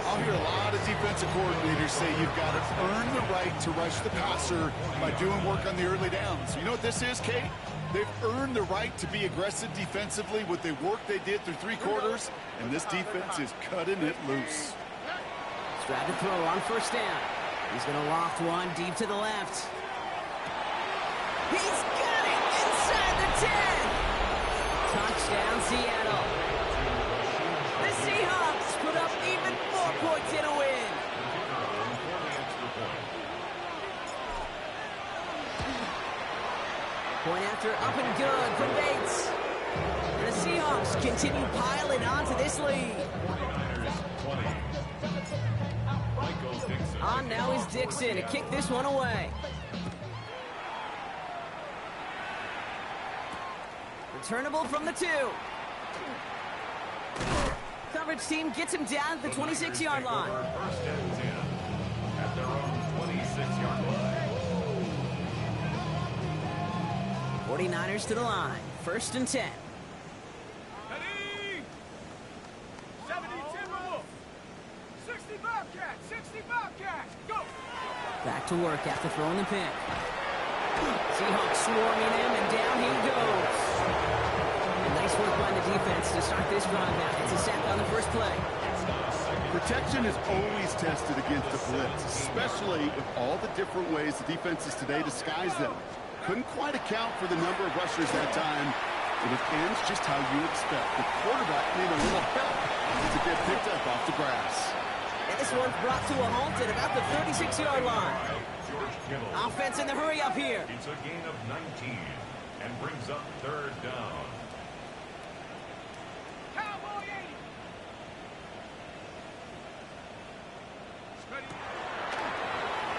I'll hear a lot of defensive coordinators say you've got to earn the right to rush the passer by doing work on the early downs. You know what this is, Kate? They've earned the right to be aggressive defensively with the work they did through 3 quarters, and this defense is cutting it loose. Strap to throw on 1st down. He's going to loft one deep to the left. He's got it inside the 10. Touchdown, Seattle. The Seahawks put up even more points in a win. Point after up and good from Bates. And the Seahawks continue piling onto this lead. On now is Dixon to kick this one away. Returnable from the 2. Coverage team gets him down at the 26-yard line. 1st and 10 at their own 26-yard line. 49ers to the line. 1st and 10. 60 Bobcats, 60 Bobcats, go! Back to work after throwing the pick. Seahawks swarming him, and down he goes. And nice work by the defense to start this drive out. It's a sack on the first play. Protection is always tested against the blitz, especially with all the different ways the defenses today disguise them. Couldn't quite account for the number of rushers that time, and it ends just how you expect. The quarterback needed a little help to get picked up off the grass. And this one's brought to a halt at about the 36-yard line. Offense in the hurry up here. It's a gain of 19 and brings up 3rd down. Cowboy 80.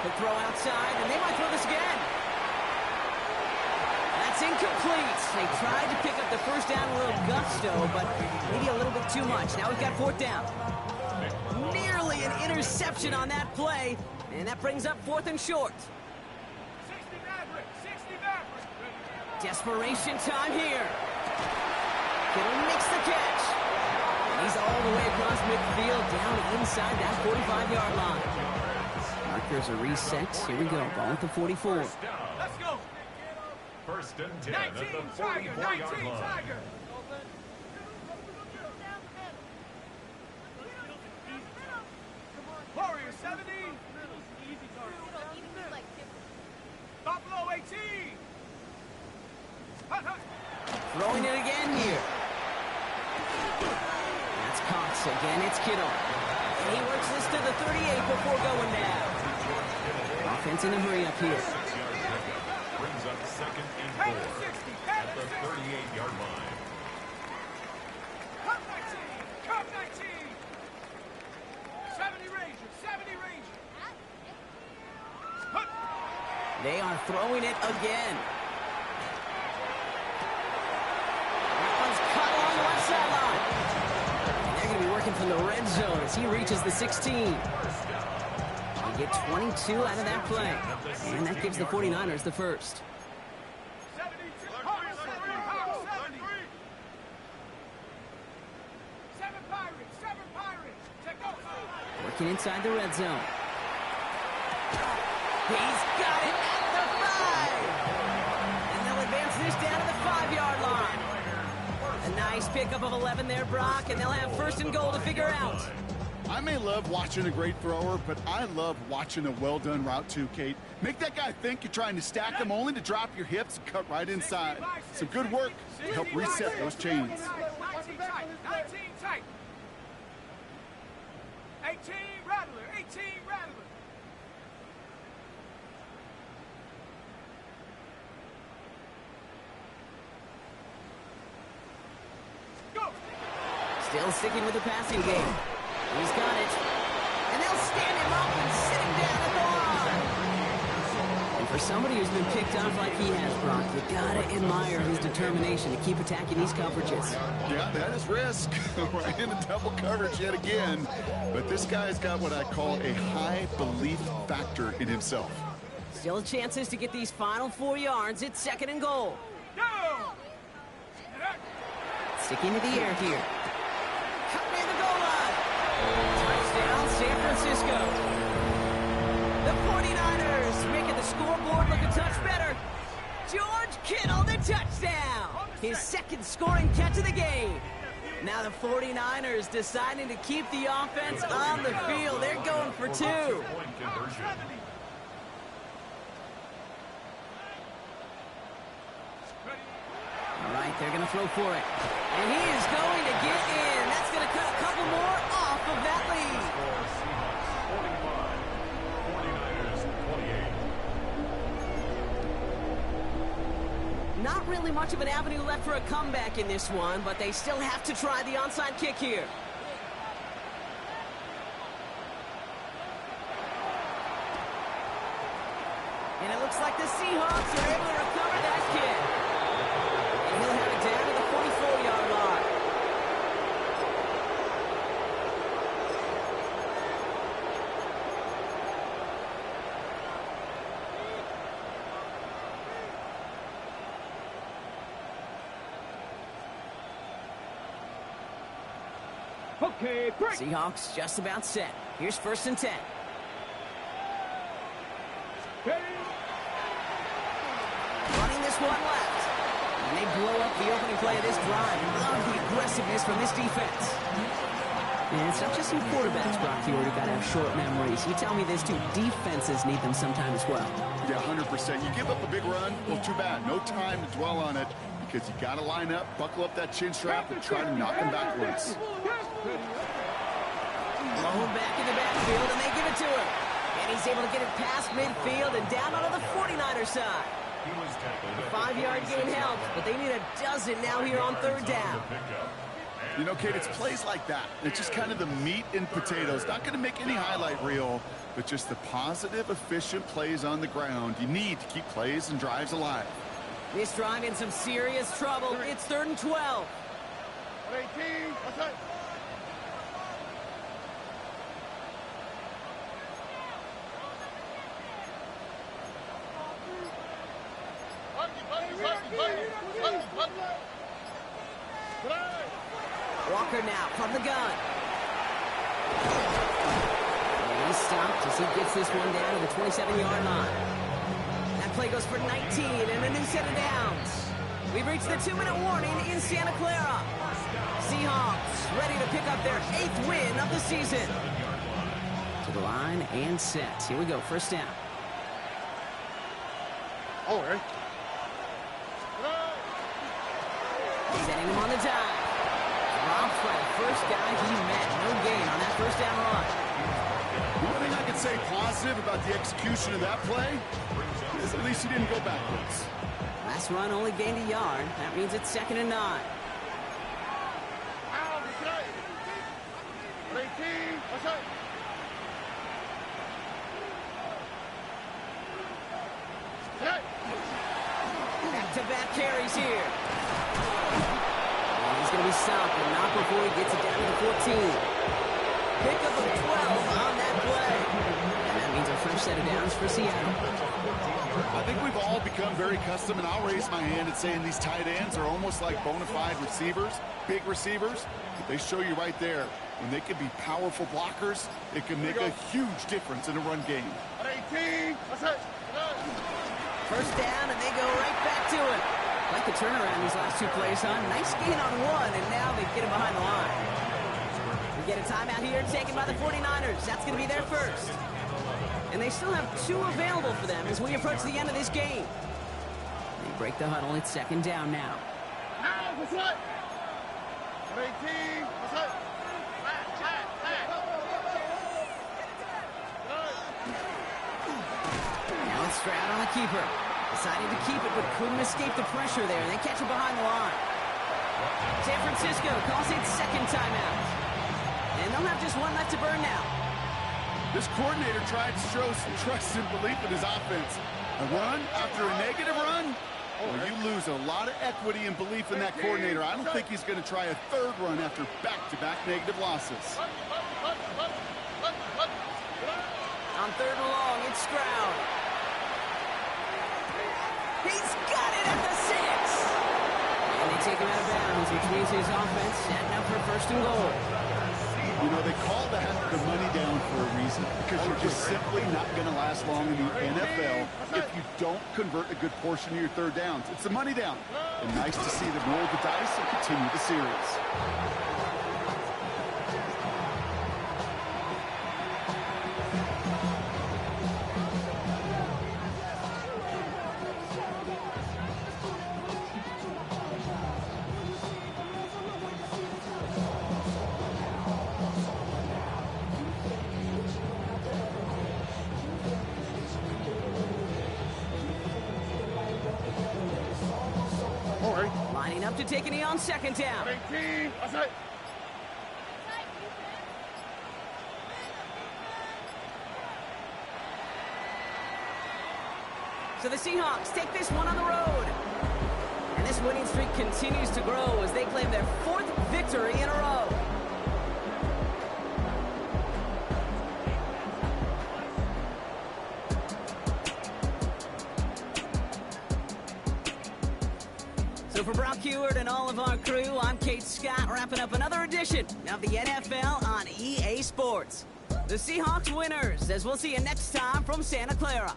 The throw outside, and they might throw this again. That's incomplete. They tried to pick up the 1st down with a little gusto, but maybe a little bit too much. Now we've got 4th down. Nearly an interception on that play, and that brings up 4th and short. 60 Maverick, 60 Maverick. Desperation time here. Kittle makes the catch. And he's all the way across midfield, down inside that 45-yard line. Markers are reset. Here we go. Ball at the 44. Let's go. 1st and 10 at the 44-yard line. Tiger. Warrior 70. Buffalo 18. Hut, hut. Throwing it again here. That's Cox. Again, it's Kittle. And he works this to the 38 before going down. Offense in the hurry up here. Brings up 2nd and 4 at the 38-yard line. Come 19. Come 19. 70 Rangers. 70 Rangers. Hut. They are throwing it again. That one's cut along the left sideline. And they're going to be working from the red zone as he reaches the 16. They get 22 out of that play. And that gives the 49ers the first. 72. Hawks 70. Hawks 70. 7 Pirates. 7 Pirates. Take over. Working inside the red zone. He's got it at the 5. And they'll advance this down to the 5-yard line. A nice pickup of 11 there, Brock, and they'll have 1st and goal to figure out. I may love watching a great thrower, but I love watching a well-done route too, Kate. Make that guy think you're trying to stack him only to drop your hips and cut right inside. Some good work to help reset those chains. 19 tight. 19 tight. 18 Rattler. 18 Rattler. Go. Still sticking with the passing game. He's got it. And they'll stand him up and sit him down at the line. And For somebody who's been picked off like he has, Brock, you gotta admire his determination to keep attacking these coverages. Yeah, that is risk. Right in the double coverage yet again. But this guy's got what I call a high belief factor in himself. Still chances to get these final 4 yards. It's 2nd and goal. Sticking to the air here. Coming in the goal line. Touchdown, San Francisco. The 49ers making the scoreboard look a touch better. George Kittle, the touchdown. His 2nd scoring catch of the game. Now the 49ers deciding to keep the offense on the field. They're going for 2. All right, they're going to throw for it. And he is going to get in. That's going to cut a couple more off of that lead. 49, Not really much of an avenue left for a comeback in this one, but they still have to try the onside kick here. And it looks like the Seahawks are able to recover that kick. And he'll have it down to the 44-yard line. Okay, break. Seahawks just about set. Here's 1st and 10. Running this one left. And they blow up the opening play of this drive. Love the aggressiveness from this defense. And it's not just some quarterbacks, Brock. You already got to have short memories. You tell me this too. Defenses need them sometimes as well. Yeah, 100%. You give up a big run, well, too bad. No time to dwell on it because you got to line up, buckle up that chin strap, and try to knock him backwards. Blown back in the backfield, and they give it to him. And he's able to get it past midfield and down onto the 49er side. The 5-yard gain helps, but they need a dozen now here on 3rd down. You know, Kate, it's plays like that. It's just kind of the meat and potatoes. Not going to make any highlight reel, but just the positive, efficient plays on the ground. You need to keep plays and drives alive. This drive in some serious trouble. It's 3rd and 12. 18, what's that? Walker now from the gun. And he's stopped as he gets this one down to the 27-yard line. That play goes for 19 and a new set of downs. We've reached the 2-minute warning in Santa Clara. Seahawks ready to pick up their 8th win of the season. To the line and set. Here we go, 1st down. Oh, right. Setting him on the dive. Drops by the first guy he met. No gain on that 1st down run. One thing I can say positive about the execution of that play is at least he didn't go backwards. Last run only gained a yard. That means it's 2nd and 9. 18, what's that? Back-to-back carries here. And he's going to be stopped, but not before he gets it down to the 14. Pickup of 12 on that play. And that means a fresh set of downs for Seattle. I think we've all become very accustomed, and I'll raise my hand at saying these tight ends are almost like bona fide receivers, big receivers. They show you right there, when they can be powerful blockers, it can make a huge difference in a run game. 18, what's that? 1st down, and they go right back to it. Like the turnaround these last 2 plays, huh? Nice gain on one, and now they get him behind the line. We get a timeout here taken by the 49ers. That's going to be their 1st. And they still have 2 available for them as we approach the end of this game. They break the huddle. It's 2nd down now. What's that? 18, what's that? Now it's Stroud on the keeper. Decided to keep it, but couldn't escape the pressure there. They catch it behind the line. San Francisco calls its 2nd timeout. And they'll have just 1 left to burn now. This coordinator tried to show some trust and belief in his offense. A run after a negative run? Well, you lose a lot of equity and belief in that coordinator. I don't think he's going to try a third run after back-to-back negative losses. On 3rd and long, it's Stroud. He's got it at the 6. And they take him out of bounds, which means his offense setting up for 1st and goal. You know, they call that the money down for a reason, because you're just simply not going to last long in the NFL if you don't convert a good portion of your 3rd downs. It's the money down. And nice to see them roll the dice and continue the series. Lining up to take a knee on 2nd down. 18, outside. So the Seahawks take this one on the road. And this winning streak continues to grow as they claim their 4th victory in a row. So for Brock Heward and all of our crew, I'm Kate Scott, wrapping up another edition of the NFL on EA Sports. The Seahawks winners, as we'll see you next time from Santa Clara.